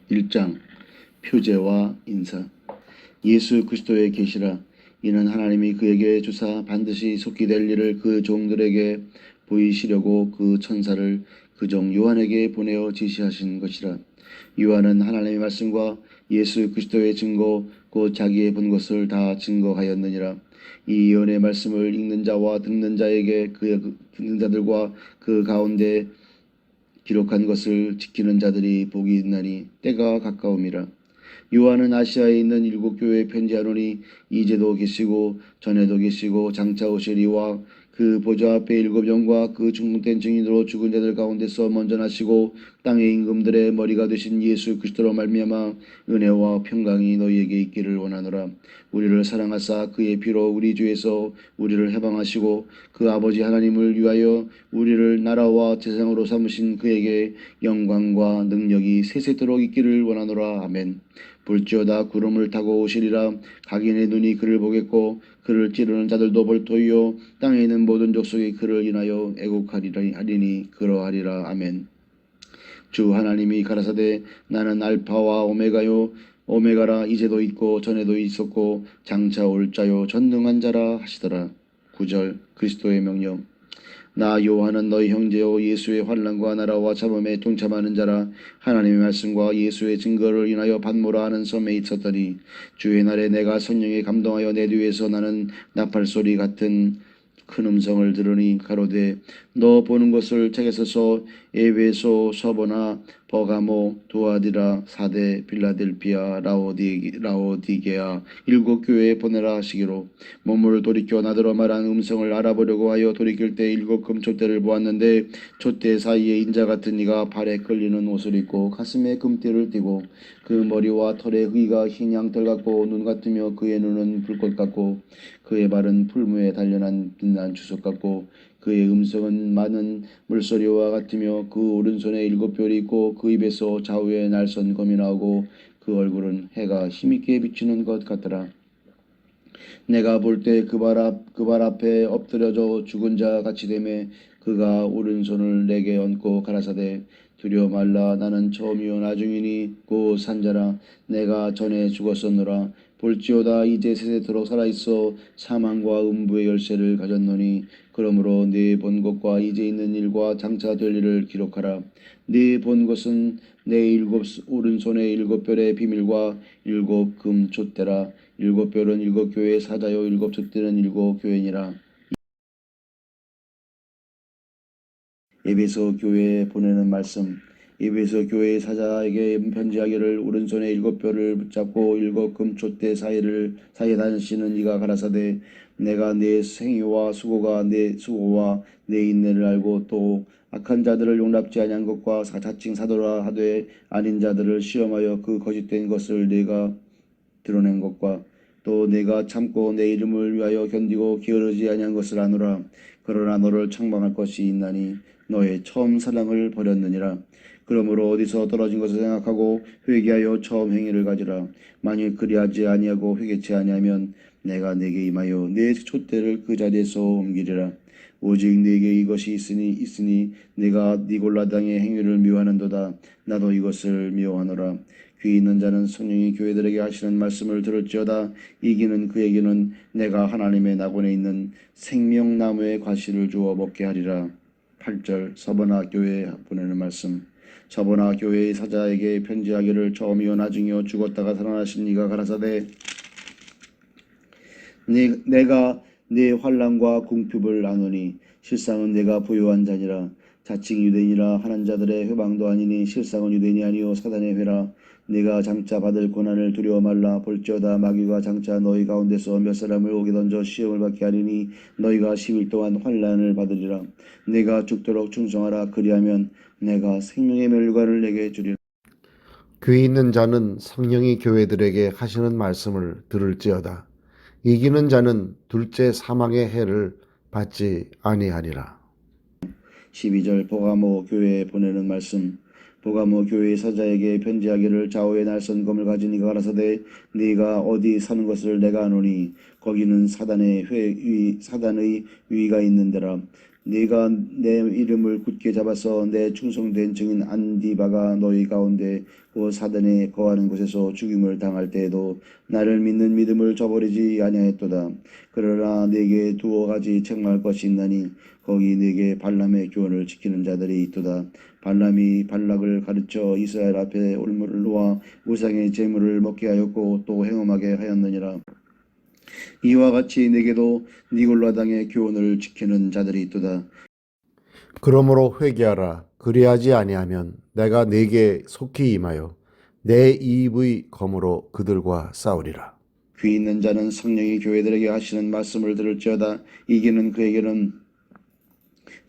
1장 표제와 인사. 예수 그리스도의 계시라. 이는 하나님이 그에게 주사 반드시 속히 될 일을 그 종들에게 보이시려고 그 천사를 그 종 요한에게 보내어 지시하신 것이라. 요한은 하나님의 말씀과 예수 그리스도의 증거 곧 자기의 본 것을 다 증거하였느니라. 이 예언의 말씀을 읽는 자와 듣는 자에게 듣는 자들과 그 가운데 기록한 것을 지키는 자들이 복이 있나니 때가 가까움이라. 요한은 아시아에 있는 7교회에 편지하노니 이제도 계시고 전에도 계시고 장차 오실 이와 그 보좌 앞에 7영과 그 중복된 증인으로 죽은 자들 가운데서 먼저 나시고 땅의 임금들의 머리가 되신 예수 그리스도로 말미암아 은혜와 평강이 너희에게 있기를 원하노라. 우리를 사랑하사 그의 피로 우리 주에서 우리를 해방하시고 그 아버지 하나님을 위하여 우리를 나라와 재상으로 삼으신 그에게 영광과 능력이 세세토록 있기를 원하노라. 아멘. 볼지어다 구름을 타고 오시리라. 각인의 눈이 그를 보겠고 그를 찌르는 자들도 볼 터이요 땅에 있는 모든 족속이 그를 인하여 애곡하리니 그러하리라. 아멘. 주 하나님이 가라사대 나는 알파와 오메가요 오메가라. 이제도 있고 전에도 있었고 장차 올 자요 전능한 자라 하시더라. 9절 그리스도의 명령. 나 요한은 너희 형제요 예수의 환난과 나라와 잡음에 동참하는 자라. 하나님의 말씀과 예수의 증거를 인하여 반모라 하는 섬에 있었더니 주의 날에 내가 성령에 감동하여 내 뒤에서 나는 나팔소리 같은 큰 음성을 들으니 가로되 너 보는 것을 책에 써서 에베소, 서보나, 버가모, 두아디라, 사데, 빌라델피아, 라오디게아 7교회에 보내라 하시기로 몸을 돌이켜 나더러 말한 음성을 알아보려고 하여 돌이킬 때 7 금촛대를 보았는데 촛대 사이에 인자 같은 이가 발에 끌리는 옷을 입고 가슴에 금띠를 띠고 그 머리와 털의 휘가 흰 양털 같고 눈 같으며 그의 눈은 불꽃 같고 그의 발은 풀무에 단련한 빛난 주석 같고 그의 음성은 많은 물소리와 같으며 그 오른손에 7별이 있고 그 입에서 좌우에 날선 검이 나오고 그 얼굴은 해가 힘있게 비추는 것 같더라. 내가 볼 때 그 발 앞에 엎드려져 죽은 자 같이 되매 그가 오른손을 내게 얹고 가라사대 두려워 말라. 나는 처음이요 나중이니 곧 산자라. 내가 전에 죽었었노라. 볼지어다 이제 세세토록 살아있어 사망과 음부의 열쇠를 가졌노니 그러므로 네 본 것과 이제 있는 일과 장차 될 일을 기록하라. 네 본 것은 내 오른손의 7별의 비밀과 7금 촛대라. 7별은 7교회의 사자요 7촛대는 7교회니라. 에베소 교회에 보내는 말씀. 에베소 교회의 사자에게 편지하기를 오른손에 7별을 붙잡고 7금 촛대 사이에 다니시는 이가 가라사대 내가 네 행위와 수고와 내 인내를 알고 또 악한 자들을 용납지 아니한 것과 자칭 사도라 하되 아닌 자들을 시험하여 그 거짓된 것을 내가 드러낸 것과 또 내가 참고 내 이름을 위하여 견디고 게으르지 아니한 것을 아노라. 그러나 너를 책망할 것이 있나니 너의 처음 사랑을 버렸느니라. 그러므로 어디서 떨어진 것을 생각하고 회개하여 처음 행위를 가지라. 만일 그리하지 아니하고 회개치 아니하면 내가 네게 임하여 네 촛대를 그 자리에서 옮기리라. 오직 네게 이것이 있으니 네가 니골라 당의 행위를 미워하는도다. 나도 이것을 미워하노라. 귀 있는 자는 성령이 교회들에게 하시는 말씀을 들을지어다. 이기는 그에게는 내가 하나님의 낙원에 있는 생명나무의 과실을 주어 먹게 하리라. 8절 서버나 교회에 보내는 말씀. 서버나 교회의 사자에게 편지하기를 처음이요 나중이요 죽었다가 살아나신 이가 가라사대 내가 네 환난과 궁핍을 아노니 실상은 내가 부요한 자니라. 자칭 유대인이라 하는 자들의 회방도 아니니 실상은 유대인이 아니요 사단의 회라. 네가 장차 받을 고난을 두려워 말라. 볼지어다 마귀가 장차 너희 가운데서 몇 사람을 오게 던져 시험을 받게 하리니 너희가 10일 동안 환난을 받으리라. 네가 죽도록 충성하라. 그리하면 내가 생명의 멸관을 내게 주리라. 귀 있는 자는 성령이 교회들에게 하시는 말씀을 들을지어다. 이기는 자는 둘째 사망의 해를 받지 아니하리라. 12절 버가모 교회에 보내는 말씀. 버가모 교회의 사자에게 편지하기를 좌우에 날선 검을 가진 이가 가라사대 네가 어디 사는 것을 내가 아노니 거기는 사단의 위가 있는 데라. 네가 내 이름을 굳게 잡아서 내 충성된 증인 안디바가 너희 가운데 그 사단에 거하는 곳에서 죽임을 당할 때에도 나를 믿는 믿음을 저버리지 아니하였도다. 그러나 네게 두어 가지 책망할 것이 있나니 거기 네게 발람의 교훈을 지키는 자들이 있도다. 발람이 발락을 가르쳐 이스라엘 앞에 올무를 놓아 우상의 제물을 먹게 하였고 또 행음하게 하였느니라. 이와 같이 네게도 니골라 당의 교훈을 지키는 자들이 있도다. 그러므로 회개하라. 그리하지 아니하면 내가 네게 속히 임하여 내 입의 검으로 그들과 싸우리라. 귀 있는 자는 성령이 교회들에게 하시는 말씀을 들을지어다. 이기는 그에게는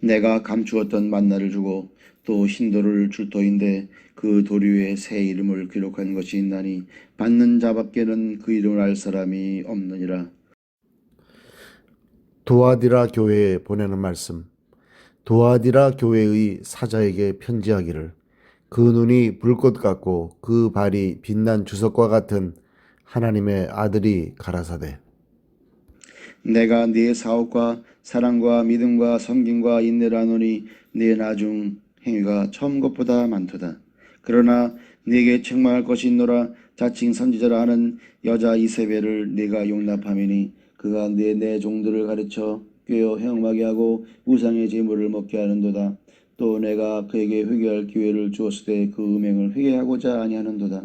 내가 감추었던 만나를 주고 또 흰돌을 줄 터인데 그 돌 위에 새 이름을 기록한 것이 있나니 받는 자밖에는 그 이름을 알 사람이 없느니라. 두아디라 교회에 보내는 말씀. 두아디라 교회의 사자에게 편지하기를 그 눈이 불꽃 같고 그 발이 빛난 주석과 같은 하나님의 아들이 가라사대. 내가 네 사업과 사랑과 믿음과 섬김과 인내를 하노니 네 나중 행위가 처음 것보다 많도다. 그러나 네게 책망할 것이 있노라. 자칭 선지자라 하는 여자 이세벨을 네가 용납함이니 그가 내 종들을 가르쳐 꾀어 행음하게 하고 우상의 제물을 먹게 하는도다. 또 내가 그에게 회개할 기회를 주었을 때 그 음행을 회개하고자 아니하는도다.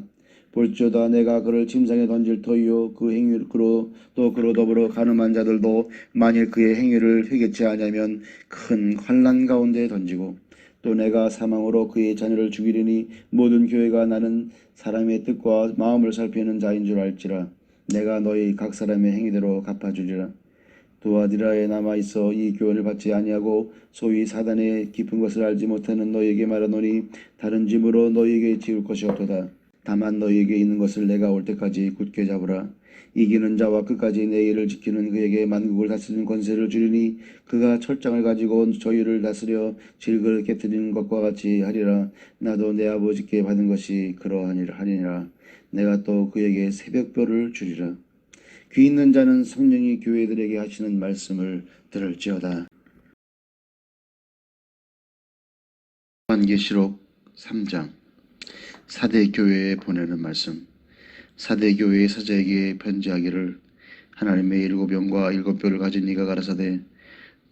볼지어다 내가 그를 침상에 던질 터이요 그 행위로 또 그로 더불어 가늠한 자들도 만일 그의 행위를 회개치 아니하면 큰 환난 가운데 던지고 또 내가 사망으로 그의 자녀를 죽이리니 모든 교회가 나는 사람의 뜻과 마음을 살피는 자인 줄 알지라. 내가 너희 각 사람의 행위대로 갚아주리라. 두아디라에 남아있어 이 교훈을 받지 아니하고 소위 사단의 깊은 것을 알지 못하는 너희에게 말하노니 다른 짐으로 너희에게 지울 것이 없도다. 다만 너희에게 있는 것을 내가 올 때까지 굳게 잡으라. 이기는 자와 끝까지 내 일을 지키는 그에게 만국을 다스리는 권세를 주리니 그가 철장을 가지고 저희를 다스려 질그릇 깨뜨리는 것과 같이 하리라. 나도 내 아버지께 받은 것이 그러하니라. 내가 또 그에게 새벽별을 주리라. 귀 있는 자는 성령이 교회들에게 하시는 말씀을 들을지어다. 요한계시록 3장 사대 교회에 보내는 말씀. 사대 교회의 사자에게 편지하기를 하나님의 일곱 영과 일곱 뼈를 가진 네가 가라사대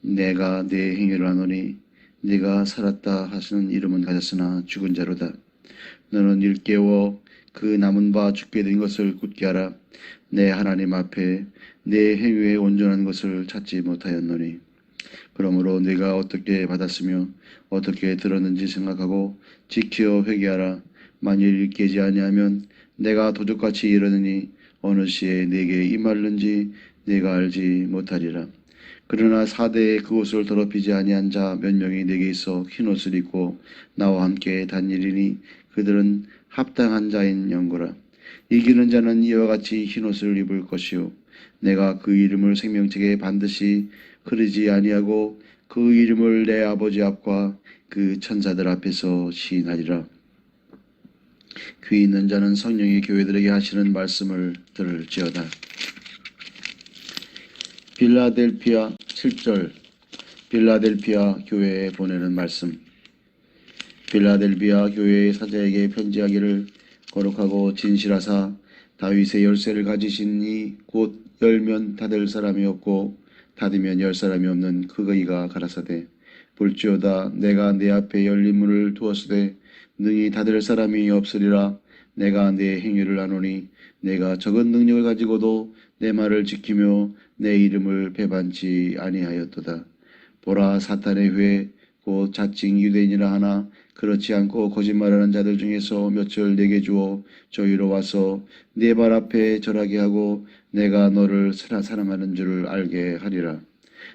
내가 네 행위를 아노니 네가 살았다 하시는 이름은 가졌으나 죽은 자로다. 너는 일깨워 그 남은 바 죽게 된 것을 굳게 하라. 내 하나님 앞에 내 행위에 온전한 것을 찾지 못하였노니 그러므로 네가 어떻게 받았으며 어떻게 들었는지 생각하고 지켜 회개하라. 만일 깨지 아니하면 내가 도적같이 이르느니 어느 시에 네게 임할는지 네가 알지 못하리라. 그러나 사대에 그곳을 더럽히지 아니한 자 몇 명이 네게 있어 흰옷을 입고 나와 함께 단일이니 그들은 합당한 자인 연고라. 이기는 자는 이와 같이 흰옷을 입을 것이요 내가 그 이름을 생명책에 반드시 흐르지 아니하고 그 이름을 내 아버지 앞과 그 천사들 앞에서 시인하리라. 귀 있는 자는 성령이 교회들에게 하시는 말씀을 들을지어다. 빌라델피아 7절 빌라델피아 교회에 보내는 말씀. 빌라델피아 교회의 사자에게 편지하기를 거룩하고 진실하사 다윗의 열쇠를 가지신 이 곧 열면 닫을 사람이 없고 닫으면 열 사람이 없는 그이가 가라사대 볼지어다 내가 내 앞에 열린 문을 두었으되 능히 닫을 사람이 없으리라. 내가 내 행위를 아노니 내가 적은 능력을 가지고도 내 말을 지키며 내 이름을 배반치 아니하였도다. 보라 사탄의 회 곧 자칭 유대인이라 하나 그렇지 않고 거짓말하는 자들 중에서 몇을 내게 주어 저희로 와서 네 발 앞에 절하게 하고 내가 너를 사랑하는 줄을 알게 하리라.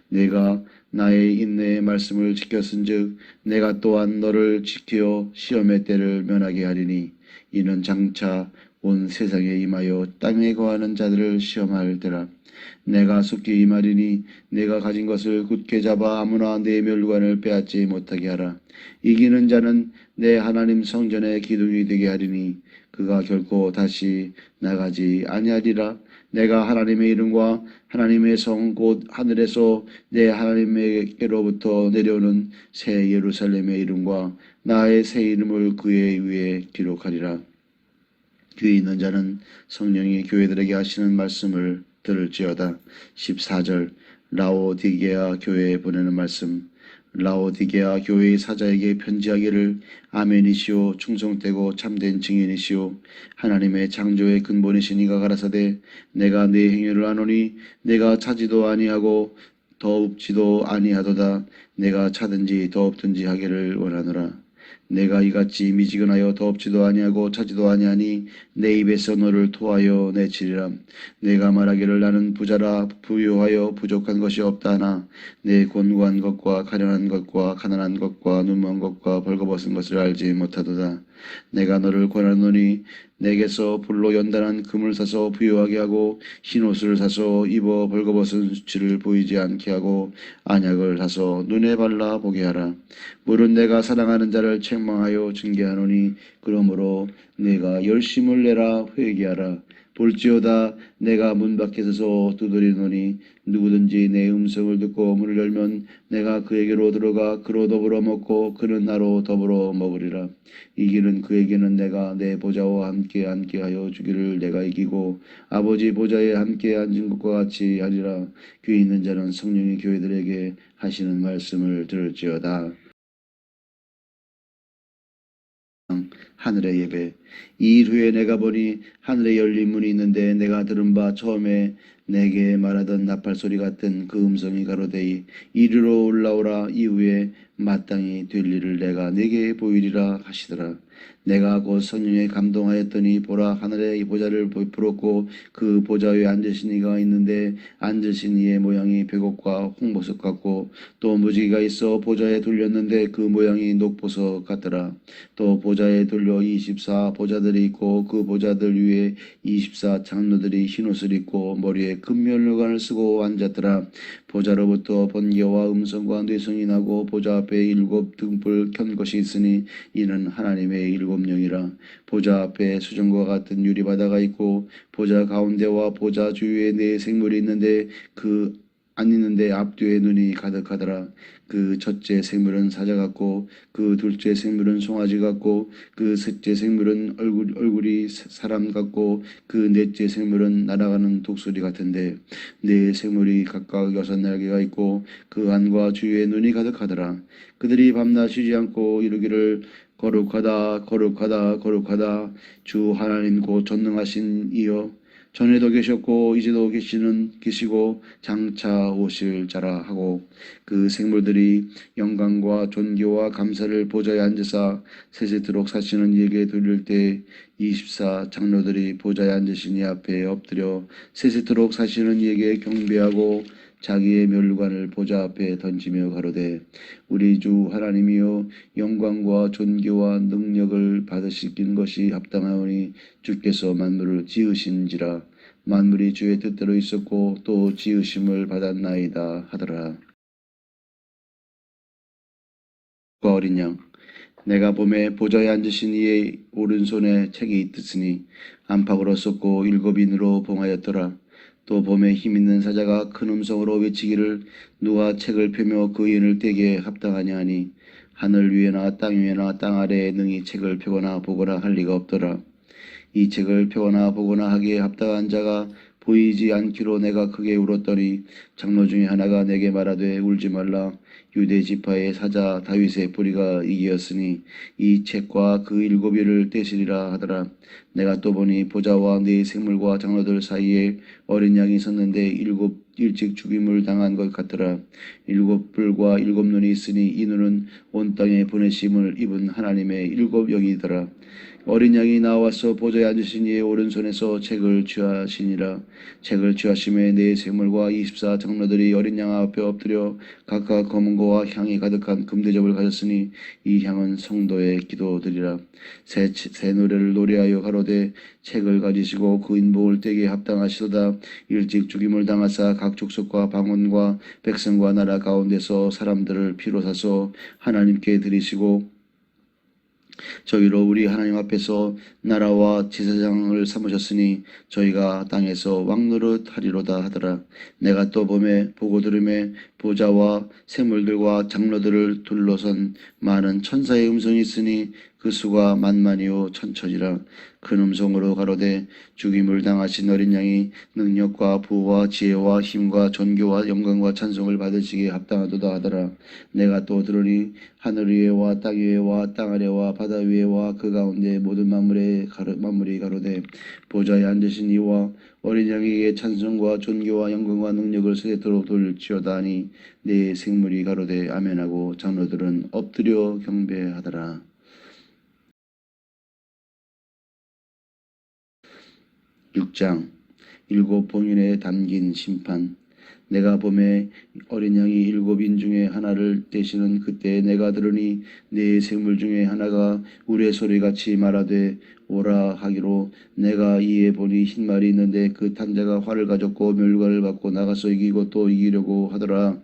내가 나의 인내의 말씀을 지켰은즉 내가 또한 너를 지켜 시험의 때를 면하게 하리니 이는 장차 온 세상에 임하여 땅에 거하는 자들을 시험할 때라. 내가 속히 임하리니 내가 가진 것을 굳게 잡아 아무나 내 멸관을 빼앗지 못하게 하라. 이기는 자는 내 하나님 성전의 기둥이 되게 하리니 그가 결코 다시 나가지 아니하리라. 내가 하나님의 이름과 하나님의 성 곧 하늘에서 내 하나님에게로부터 내려오는 새 예루살렘의 이름과 나의 새 이름을 그의 위에 기록하리라. 귀 있는 자는 성령이 교회들에게 하시는 말씀을 들을지어다. 14절 라오디게아 교회에 보내는 말씀. 라오디게아 교회의 사자에게 편지하기를 아멘이시오 충성되고 참된 증인이시오 하나님의 창조의 근본이신 이가 가라사대 내가 네 행위를 아노니 내가 차지도 아니하고 더웁지도 아니하도다 내가 차든지 더웁든지 하기를 원하노라. 내가 이같이 미지근하여 더럽지도 아니하고 차지도 아니하니 내 입에서 너를 토하여 내치리라. 내가 말하기를 나는 부자라 부유하여 부족한 것이 없다 하나 내 곤고한 것과 가련한 것과 가난한 것과 눈먼 것과 벌거벗은 것을 알지 못하도다. 내가 너를 권하노니 내게서 불로 연단한 금을 사서 부유하게 하고 흰옷을 사서 입어 벌거벗은 수치를 보이지 않게 하고 안약을 사서 눈에 발라 보게 하라. 물은 내가 사랑하는 자를 책망하여 징계하노니 그러므로 내가 열심을 내라 회개하라. 볼지어다 내가 문 밖에 서서 두드리노니 누구든지 내 음성을 듣고 문을 열면 내가 그에게로 들어가 그로 더불어 먹고 그는 나로 더불어 먹으리라. 이기는 그에게는 내가 내 보좌와 함께 앉게 하여 주기를 내가 이기고 아버지 보좌에 함께 앉은 것과 같이 하리라. 귀 있는 자는 성령이 교회들에게 하시는 말씀을 들을지어다. 하늘의 예배. 이 일 후에 내가 보니 하늘에 열린 문이 있는데 내가 들은 바 처음에 내게 말하던 나팔 소리 같은 그 음성이 가로되 이리로 올라오라. 이후에 마땅히 될 일을 내가 네게 보이리라 하시더라. 내가 곧 성령에 감동하였더니 보라 하늘에 보좌를 풀었고 그 보좌 위에 앉으신 이가 있는데 앉으신 이의 모양이 백옥과 홍보석 같고 또 무지개가 있어 보좌에 돌렸는데 그 모양이 녹보석 같더라. 또 보좌에 돌려 24 보좌들이 있고 그 보좌들 위에 24 장로들이 흰옷을 입고 머리에 금면류관을 쓰고 앉았더라. 보좌로부터 번개와 음성과 뇌성이 나고 보좌 앞에 7 등불 켠 것이 있으니 이는 하나님의 7 영이라. 보좌 앞에 수정과 같은 유리바다가 있고 보좌 가운데와 보좌 주위에 4 생물이 있는데 그 안 있는데 앞뒤에 눈이 가득하더라. 그 첫째 생물은 사자 같고 그 둘째 생물은 송아지 같고 그 셋째 생물은 얼굴이 사람 같고 그 넷째 생물은 날아가는 독수리 같은데 4 생물이 각각 6 날개가 있고 그 안과 주위에 눈이 가득하더라. 그들이 밤낮 쉬지 않고 이르기를 거룩하다 거룩하다 거룩하다 주 하나님 곧 전능하신 이여 전에도 계셨고 이제도 계시고 장차 오실 자라 하고 그 생물들이 영광과 존귀와 감사를 보좌에 앉으사 세세토록 사시는 이에게 돌릴 때 24 장로들이 보좌에 앉으신 이 앞에 엎드려 세세토록 사시는 이에게 경배하고 자기의 멸관을 보좌 앞에 던지며 가로되 우리 주 하나님이여 영광과 존귀와 능력을 받으시긴 것이 합당하오니 주께서 만물을 지으신지라. 만물이 주의 뜻대로 있었고 또 지으심을 받았나이다 하더라. 어린 양 내가 봄에 보좌에 앉으신 이의 오른손에 책이 있으니 안팎으로 썼고 7 인으로 봉하였더라. 또 봄에 힘있는 사자가 큰 음성으로 외치기를 누가 책을 펴며 그 인을 떼게 합당하냐 하니 하늘 위에나 땅 위에나 땅 아래에 능히 책을 펴거나 보거나 할 리가 없더라. 이 책을 펴거나 보거나 하기에 합당한 자가 보이지 않기로 내가 크게 울었더니 장로 중에 하나가 내게 말하되 울지 말라. 유대 지파의 사자 다윗의 뿌리가 이기었으니 이 책과 그 7일을 떼시리라 하더라. 내가 또 보니 보좌와 4 생물과 장로들 사이에 어린 양이 섰는데 일찍 죽임을 당한 것 같더라. 7 뿔과 7 눈이 있으니 이 눈은 온 땅에 보내심을 입은 하나님의 7 영이더라. 어린 양이 나와서 보좌에 앉으신 이의 오른손에서 책을 취하시니라. 책을 취하심에 4 생물과 24 장로들이 어린 양 앞에 엎드려 각각 검은 거와 향이 가득한 금대접을 가졌으니 이 향은 성도의 기도드리라. 새 노래를 노래하여 가로되 책을 가지시고 그 인복을 떼게 합당하시도다. 일찍 죽임을 당하사 각 족속과 방언과 백성과 나라 가운데서 사람들을 피로 사서 하나님께 드리시고 저희로 우리 하나님 앞에서 나라와 제사장을 삼으셨으니 저희가 땅에서 왕노릇 하리로다 하더라. 내가 또 보매 보고 들음에 보좌와 생물들과 장로들을 둘러선 많은 천사의 음성이 있으니 그 수가 만만이요 천천이라. 큰 음성으로 가로되 죽임을 당하신 어린 양이 능력과 부와 지혜와 힘과 존귀와 영광과 찬송을 받으시기에 합당하도다 하더라. 내가 또 들으니 하늘 위에와 땅 위에와 땅 아래와 바다 위에와 그 가운데 모든 만물이 가로되 보좌에 앉으신 이와 어린 양에게 찬송과 존귀와 영광과 능력을 세대토록 돌지어다 하니 네 생물이 가로되 아멘하고 장로들은 엎드려 경배하더라. 6장 일곱 봉인에 담긴 심판. 내가 봄에 어린 양이 일곱 인 중에 하나를 떼시는 그때 내가 들으니 네 생물 중에 하나가 우레 소리같이 말하되 오라 하기로 내가 이에 보니 흰 말이 있는데 그 탄자가 활을 가졌고 멸관을 받고 나가서 이기고 또 이기려고 하더라.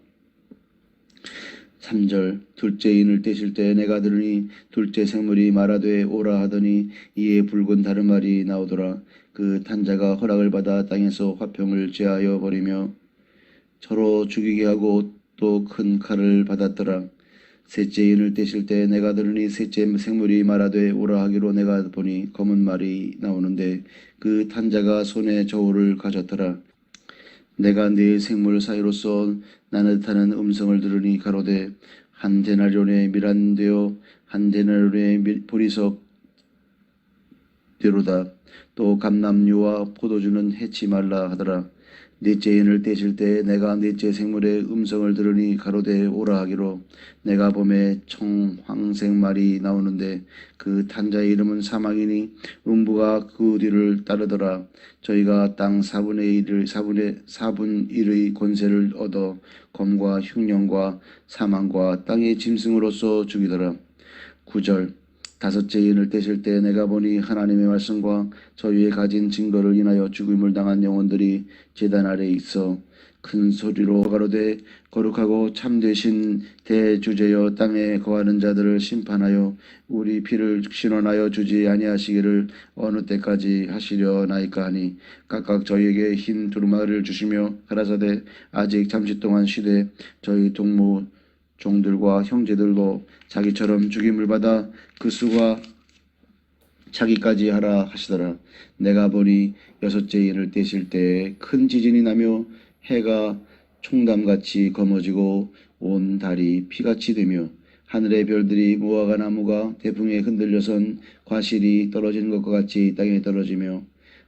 3절 둘째 인을 떼실 때 내가 들으니 둘째 생물이 말하되 오라 하더니 이에 붉은 다른 말이 나오더라. 그 탄자가 허락을 받아 땅에서 화평을 제하여 버리며 서로 죽이게 하고 또 큰 칼을 받았더라. 셋째 인을 떼실 때 내가 들으니 셋째 생물이 말하되 오라 하기로 내가 보니 검은 말이 나오는데 그 탄자가 손에 저울을 가졌더라. 내가 네 생물 사이로서 나긋하는 음성을 들으니 가로되 한 데나리온의 밀안되어 한 데나리온의 보리석대로다. 또 감람류와 포도주는 해치 말라 하더라. 넷째 인을 떼실 때 내가 넷째 생물의 음성을 들으니 가로되 오라 하기로 내가 봄에 청황색 말이 나오는데 그 탄자의 이름은 사망이니 음부가 그 뒤를 따르더라. 저희가 땅 4분의 1의 권세를 얻어 검과 흉령과 사망과 땅의 짐승으로서 죽이더라. 9절 다섯째 인을 떼실 때 내가 보니 하나님의 말씀과 저 위에 가진 증거를 인하여 죽임을 당한 영혼들이 제단 아래에 있어 큰 소리로 가로되 거룩하고 참되신 대주제여 땅에 거하는 자들을 심판하여 우리 피를 신원하여 주지 아니하시기를 어느 때까지 하시려나이까 하니 각각 저희에게 흰 두루마리를 주시며 가라사대 아직 잠시 동안 쉬되 저희 동무 종들과 형제들도 자기처럼 죽임을 받아 그 수가 차기까지 하라 하시더라. 내가 보니 여섯째 인을 떼실 때 큰 지진이 나며 해가 총담같이 검어지고 온 달이 피같이 되며 하늘의 별들이 무화과 나무가 태풍에 흔들려선 과실이 떨어지는 것과 같이 땅에 떨어지며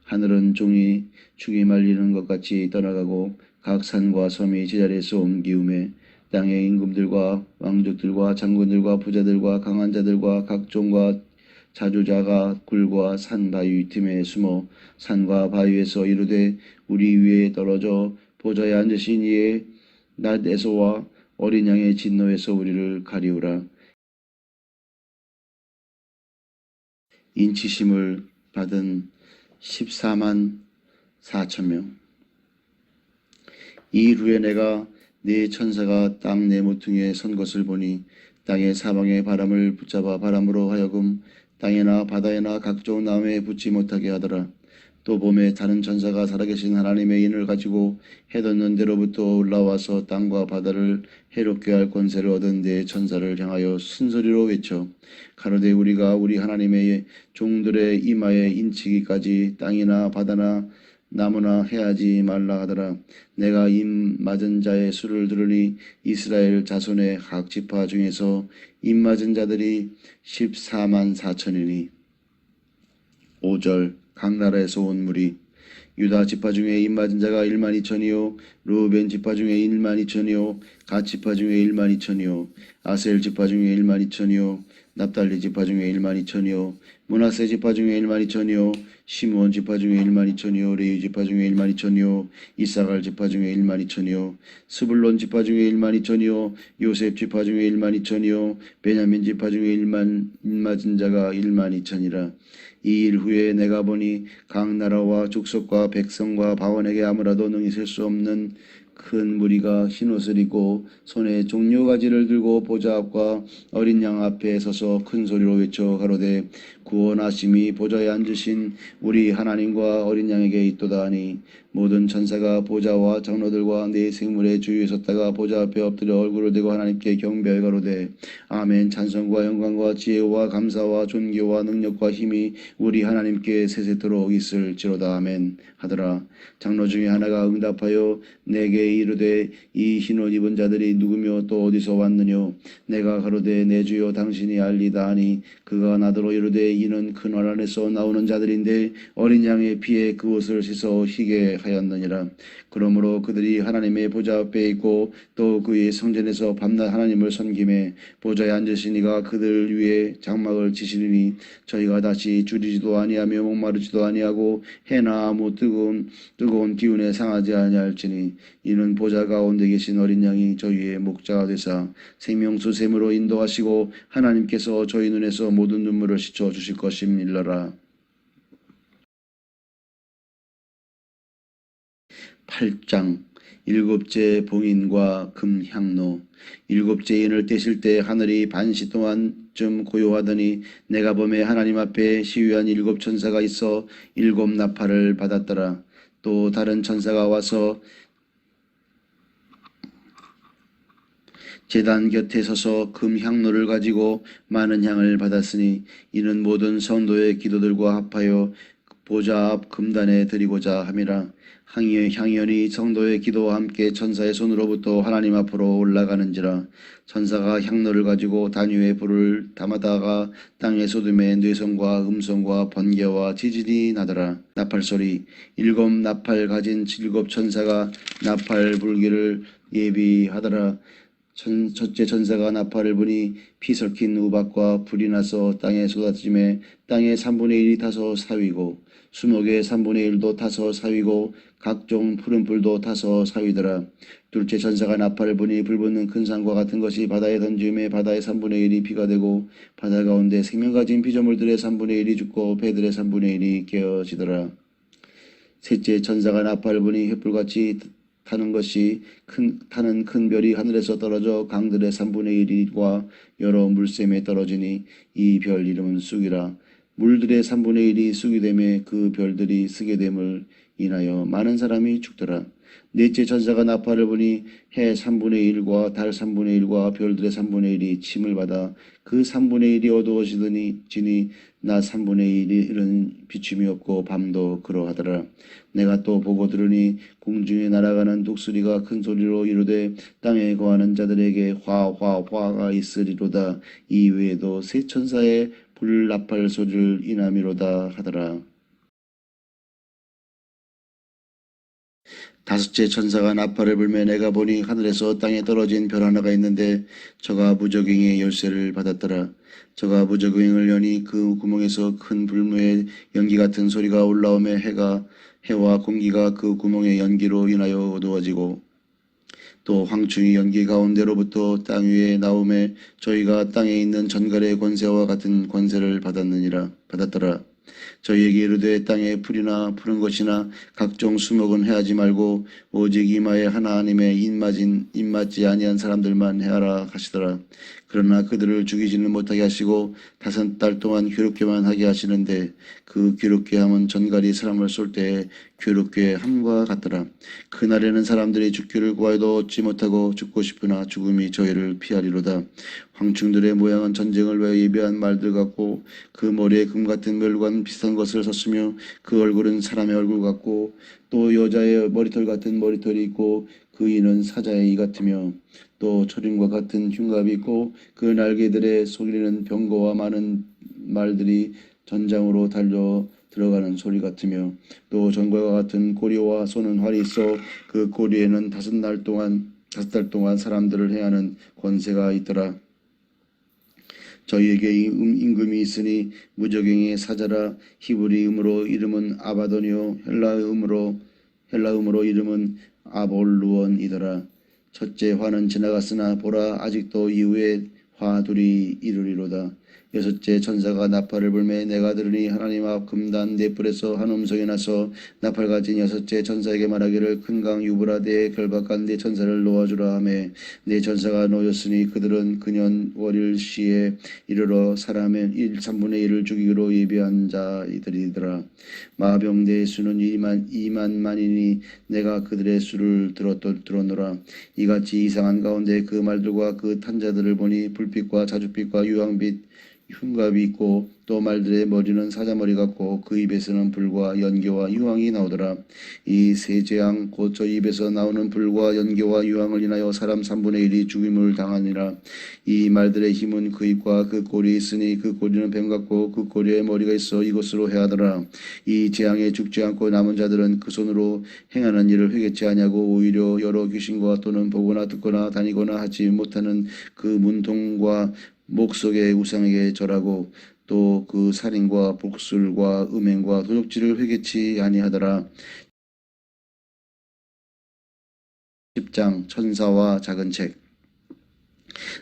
하늘은 종이 축이 말리는 것 같이 떠나가고 각 산과 섬이 제자리에서 옮기우매 땅의 임금들과 왕족들과 장군들과 부자들과 강한 자들과 각종과 자주자가 굴과 산 바위 틈에 숨어 산과 바위에서 이르되 우리 위에 떨어져 보좌에 앉으신 이의 낫에서와 어린 양의 진노에서 우리를 가리우라. 인치심을 받은 14만 4천 명. 이 일 후에 내가 네 천사가 땅 네 모퉁이에 선 것을 보니 땅의 사방의 바람을 붙잡아 바람으로 하여금 땅에나 바다에나 각종 나무에 붙지 못하게 하더라. 또 봄에 다른 천사가 살아계신 하나님의 인을 가지고 해 돋는 데로부터 올라와서 땅과 바다를 해롭게 할 권세를 얻은 네 천사를 향하여 순소리로 외쳐 가로되 우리가 우리 하나님의 종들의 이마에 인치기까지 땅이나 바다나 나무나 해하지 말라 하더라. 내가 임 맞은 자의 수를 들으니 이스라엘 자손의 각 지파 중에서 임 맞은 자들이 14만 4천이니 5절 각 나라에서 온 무리 유다 지파 중에 임 맞은 자가 1만 2천이요 루벤 지파 중에 1만 2천이요 갓 지파 중에 1만 2천이요 아셀 지파 중에 1만 2천이요 납달리 지파 중에 1만 2천이요 므낫세 지파 중에 1만 2천이요 시므온 지파 중에 1만 2천이요 레위 지파 중에 1만 2천이요 이사갈 지파 중에 1만 2천이요 스불론 지파 중에 1만 2천이요 요셉 지파 중에 1만 2천이요 베냐민 지파 중에 1만 맞은 자가 1만 2천이라. 이 일 후에 내가 보니 각 나라와 족속과 백성과 바원에게 아무라도 능히 셀 수 없는 큰 무리가 흰옷을 입고 손에 종려가지를 들고 보좌 앞과 어린 양 앞에 서서 큰 소리로 외쳐 가로되 구원하심이 보좌에 앉으신 우리 하나님과 어린 양에게 있도다 하니 모든 천사가 보좌와 장로들과 네 생물의 주위에 섰다가 보좌 앞에 엎드려 얼굴을 대고 하나님께 경배하여 가로되 아멘. 찬송과 영광과 지혜와 감사와 존귀와 능력과 힘이 우리 하나님께 세세토록 있을지로다. 아멘 하더라. 장로 중에 하나가 응답하여 내게 이르되 이 흰옷 입은 자들이 누구며 또 어디서 왔느뇨? 내가 가로되 내 주여 당신이 알리다 하니 그가 나더러 이르되 이는 큰 환란에서 나오는 자들인데 어린 양의 피에 그 옷을 씻어 희게 하였느니라. 그러므로 그들이 하나님의 보좌 앞에 있고 또 그의 성전에서 밤낮 하나님을 섬김에 보좌에 앉으신 이가 그들 위에 장막을 치시리니 저희가 다시 줄이지도 아니하며 목마르지도 아니하고 해나 아무 뜨거운 기운에 상하지 아니할지니 이는 보좌 가운데 계신 어린 양이 저희의 목자가 되사 생명수 샘으로 인도하시고 하나님께서 저희 눈에서 모든 눈물을 씻어 주실 것임일러라. 8장 일곱째 봉인과 금향로. 일곱째 인을 떼실 때 하늘이 반시 동안쯤 고요하더니 내가 범에 하나님 앞에 시위한 일곱 천사가 있어 일곱 나팔을 받았더라. 또 다른 천사가 와서 제단 곁에 서서 금향로를 가지고 많은 향을 받았으니 이는 모든 성도의 기도들과 합하여 보좌 앞 금단에 드리고자 함이라. 향연이 성도의 기도와 함께 천사의 손으로부터 하나님 앞으로 올라가는지라. 천사가 향로를 가지고 단위의 불을 담아다가 땅에 쏟음에 뇌성과 음성과 번개와 지진이 나더라. 나팔소리. 일곱 나팔 가진 일곱 천사가 나팔 불기를 예비하더라. 첫째 천사가 나팔을 부니 피 섞인 우박과 불이 나서 땅에 쏟아짐에 땅의 3분의 1이 타서 사위고 수목의 3분의 1도 타서 사위고 각종 푸른 불도 타서 사위더라. 둘째 천사가 나팔을 부니 불붙는 큰 산과 같은 것이 바다에 던짐에 바다의 3분의 1이 피가 되고 바다 가운데 생명 가진 피조물들의 3분의 1이 죽고 배들의 3분의 1이 깨어지더라. 셋째 천사가 나팔을 부니 횃불같이 타는 큰 별이 하늘에서 떨어져 강들의 3분의 1과 여러 물샘에 떨어지니 이 별 이름은 쑥이라. 물들의 3분의 1이 쑥이 되매 그 별들이 쓰게 됨을 인하여 많은 사람이 죽더라. 넷째 천사가 나팔을 부니 해 3분의 1과 달 3분의 1과 별들의 3분의 1이 침을 받아 그 3분의 1이 어두워지더니 지니 낮 3분의 1은 비춤이 없고 밤도 그러하더라. 내가 또 보고 들으니 공중에 날아가는 독수리가 큰 소리로 이르되 땅에 거하는 자들에게 화가 있으리로다. 이 외에도 세 천사의 불나팔 소리를 인함이로다 하더라. 다섯째 천사가 나팔을 불매 내가 보니 하늘에서 땅에 떨어진 별 하나가 있는데 저가 무적행의 열쇠를 받았더라. 저가 무적행을 여니 그 구멍에서 큰 불무의 연기 같은 소리가 올라오매 해와 공기가 그 구멍의 연기로 인하여 어두워지고 또 황충이 연기 가운데로부터 땅 위에 나오매 저희가 땅에 있는 전갈의 권세와 같은 권세를 받았더라. 저희에게 이르되 땅에 풀이나 푸른 것이나 각종 수목은 해하지 말고 오직 이마에 하나님의 입맞지 아니한 사람들만 해하라 하시더라. 그러나 그들을 죽이지는 못하게 하시고 5달 동안 괴롭게만 하게 하시는데 그 괴롭게 함은 전갈이 사람을 쏠 때에 괴롭게 함과 같더라. 그날에는 사람들이 죽기를 구하여도 얻지 못하고 죽고 싶으나 죽음이 저희를 피하리로다. 황충들의 모양은 전쟁을 위해 예비한 말들 같고 그 머리에 금 같은 멸관 비슷한 것을 썼으며 그 얼굴은 사람의 얼굴 같고 또 여자의 머리털 같은 머리털이 있고 그 이는 사자의 이 같으며 또 철임과 같은 흉갑이 있고 그 날개들의 소리는 병거와 많은 말들이 전장으로 달려 들어가는 소리 같으며 또 전과와 같은 고리와 쏘는 활이 있어 그 고리에는 5달 동안 사람들을 해하는 권세가 있더라. 저희에게 임금이 있으니 무적행의 사자라. 히브리음으로 이름은 아바돈이요 헬라음으로 이름은 아볼루온이더라. 첫째 화는 지나갔으나 보라 아직도 이후에 화 둘이 이르리로다. 여섯째 천사가 나팔을 불매 내가 들으니 하나님 앞 금단 네 뿔에서 한 음성이 나서 나팔 가진 여섯째 천사에게 말하기를 큰 강 유브라데에 결박한 네 천사를 놓아주라 하매 네 천사가 놓였으니 그들은 그년 월일 시에 이르러 사람의 3분의 1을 죽이기로 예비한 자이들이더라. 마병대의 수는 2만만이니 내가 그들의 수를 들었노라. 이같이 이상한 가운데 그 말들과 그 탄자들을 보니 불빛과 자줏빛과 유황빛 흉갑이 있고 또 말들의 머리는 사자머리 같고 그 입에서는 불과 연기와 유황이 나오더라. 이 세 재앙 곧 저 입에서 나오는 불과 연기와 유황을 인하여 사람 3분의 1이 죽임을 당하니라. 이 말들의 힘은 그 입과 그 꼬리 있으니 그 꼬리는 뱀 같고 그 꼬리에 머리가 있어 이곳으로 해하더라. 이 재앙에 죽지 않고 남은 자들은 그 손으로 행하는 일을 회개치 아니하고 오히려 여러 귀신과 또는 보거나 듣거나 다니거나 하지 못하는 그 문통과 목 속의 우상에게 절하고 또 그 살인과 복술과 음행과 도적질을 회개치 아니하더라. 10장 천사와 작은 책.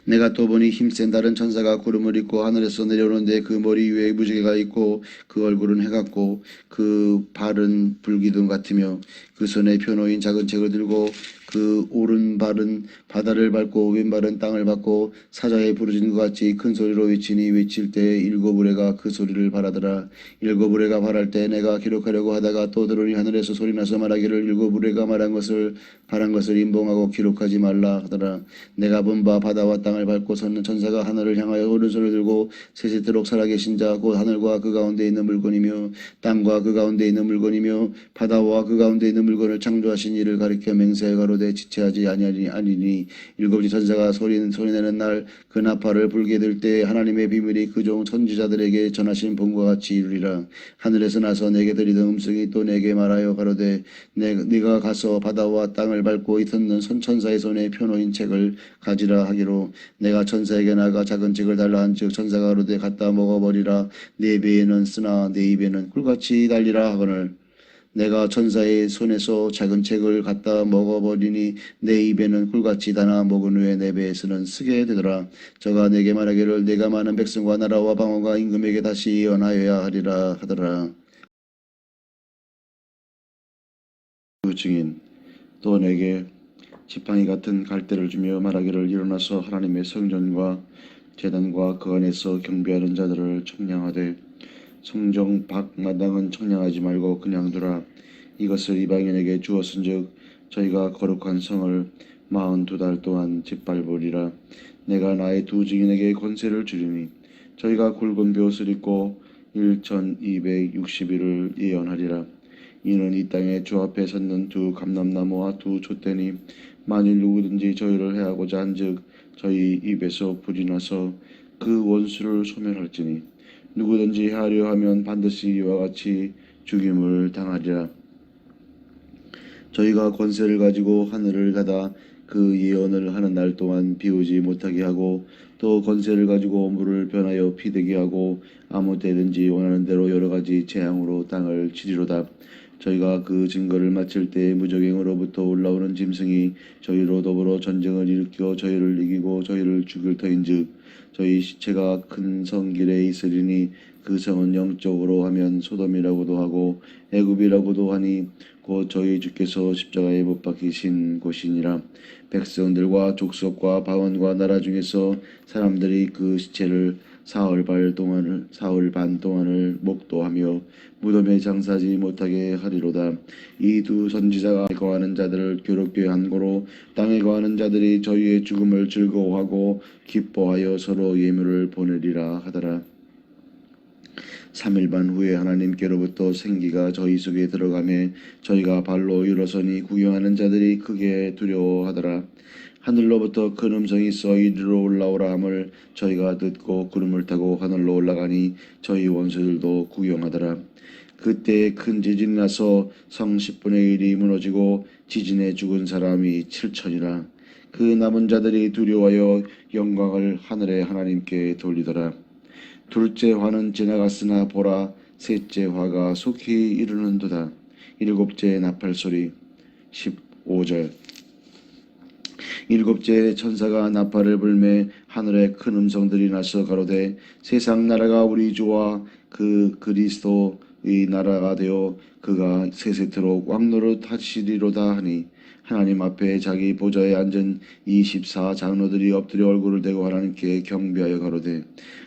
내가 또 보니 힘센 다른 천사가 구름을 입고 하늘에서 내려오는데 그 머리 위에 무지개가 있고 그 얼굴은 해 같고 그 발은 불기둥 같으며 그 손에 펴 놓인 작은 책을 들고 그 오른발은 바다를 밟고 왼발은 땅을 밟고 사자의 부르짖는 것 같이 큰 소리로 외치니 외칠 때 일곱 우레가 그 소리를 발하더라. 일곱 우레가 발할 때 내가 기록하려고 하다가 또 들으니 하늘에서 소리나서 말하기를 일곱 우레가 말한 것을 발한 것을 임봉하고 기록하지 말라 하더라. 내가 본 바 바다와 땅을 밟고 섰는 천사가 하늘을 향하여 오른손을 들고 세세토록 살아계신 자 곧 하늘과 그 가운데 있는 물건이며 땅과 그 가운데 있는 물건이며 바다와 그 가운데 있는 물건을 창조하신 이를 가리켜 맹세하여 가로되 지체하지 아니니 일곱째 천사가 소리내는 날 그 나팔을 불게 될 때 하나님의 비밀이 그 종 선지자들에게 전하신 본과 같이 이루리라. 하늘에서 나서 내게 들리던 음성이 또 내게 말하여 가로되 네가 가서 바다와 땅을 밟고 있었는 천사의 손에 펴놓인 책을 가지라 하기로 내가 천사에게 나가 작은 책을 달라 한즉 천사가 가로되 갖다 먹어버리라. 네 배에는 쓰나 네 입에는 꿀같이 달리라 하거늘 내가 천사의 손에서 작은 책을 갖다 먹어버리니 내 입에는 꿀같이 다나 먹은 후에 내 배에서는 쓰게 되더라. 저가 내게 말하기를 내가 많은 백성과 나라와 방언과 임금에게 다시 예언하여야 하리라 하더라. 그 증인 또 내게 지팡이 같은 갈대를 주며 말하기를 일어나서 하나님의 성전과 제단과 그 안에서 경배하는 자들을 청량하되 성정 밖 마당은 청량하지 말고 그냥 두라. 이것을 이방인에게 주었은즉 저희가 거룩한 성을 42달 동안 짓밟으리라. 내가 나의 두 증인에게 권세를 주리니 저희가 굵은 벼옷을 입고 1260일을 예언하리라. 이는 이 땅에 주 앞에 섰는 두 감람나무와 두 촛대니 만일 누구든지 저희를 해하고자 한즉 저희 입에서 불이 나서 그 원수를 소멸할지니 누구든지 하려 하면 반드시 이와 같이 죽임을 당하리라. 저희가 권세를 가지고 하늘을 닫아 그 예언을 하는 날 동안 비오지 못하게 하고 또 권세를 가지고 물을 변하여 피되게 하고 아무 때든지 원하는 대로 여러 가지 재앙으로 땅을 치리로다. 저희가 그 증거를 마칠 때 무적행으로부터 올라오는 짐승이 저희로 더불어 전쟁을 일으켜 저희를 이기고 저희를 죽일 터인즉 저희 시체가 큰 성길에 있으리니 그 성은 영적으로 하면 소돔이라고도 하고 애굽이라고도 하니 곧 저희 주께서 십자가에 못 박히신 곳이니라. 백성들과 족속과 방언과 나라 중에서 사람들이 그 시체를 사흘 반 동안을 목도하며 무덤에 장사하지 못하게 하리로다. 이 두 선지자가 거하는 자들을 괴롭게 한 고로 땅에 거하는 자들이 저희의 죽음을 즐거워하고 기뻐하여 서로 예물을 보내리라 하더라. 3일 반 후에 하나님께로부터 생기가 저희 속에 들어가매 저희가 발로 일어서니 구경하는 자들이 크게 두려워하더라. 하늘로부터 큰 음성이 있어 이리로 올라오라 함을 저희가 듣고 구름을 타고 하늘로 올라가니 저희 원수들도 구경하더라. 그때 큰 지진이 나서 성 10분의 1이 무너지고 지진에 죽은 사람이 7천이라. 그 남은 자들이 두려워하여 영광을 하늘의 하나님께 돌리더라. 둘째 화는 지나갔으나 보라 셋째 화가 속히 이르는도다. 일곱째 나팔 소리. 15절. 일곱째 천사가 나팔을 불매 하늘에 큰 음성들이 나서 가로되 세상 나라가 우리 주와 그 그리스도의 나라가 되어 그가 세세토록 왕노릇 하시리로다 하니 하나님 앞에 자기 보좌에 앉은 24 장로들이 엎드려 얼굴을 대고 하나님께 경배하여 가로되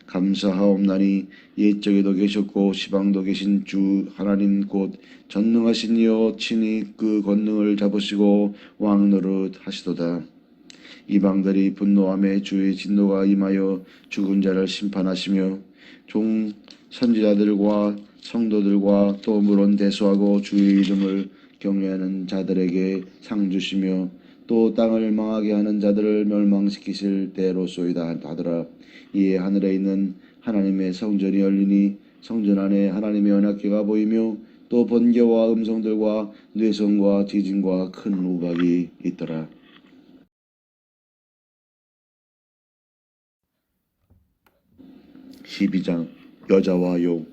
감사하옵나니 옛적에도 계셨고 시방도 계신 주 하나님 곧 전능하신 이여 친히 그 권능을 잡으시고 왕노릇 하시도다. 이방들이 분노함에 주의 진노가 임하여 죽은 자를 심판하시며 종 선지자들과 성도들과 또 물론 대수하고 주의 이름을 경외하는 자들에게 상 주시며 또 땅을 망하게 하는 자들을 멸망시키실 때로소이다 하더라. 이에 하늘에 있는 하나님의 성전이 열리니 성전 안에 하나님의 언약궤가 보이며 또 번개와 음성들과 뇌성과 지진과 큰 우박이 있더라. 12장 여자와 용.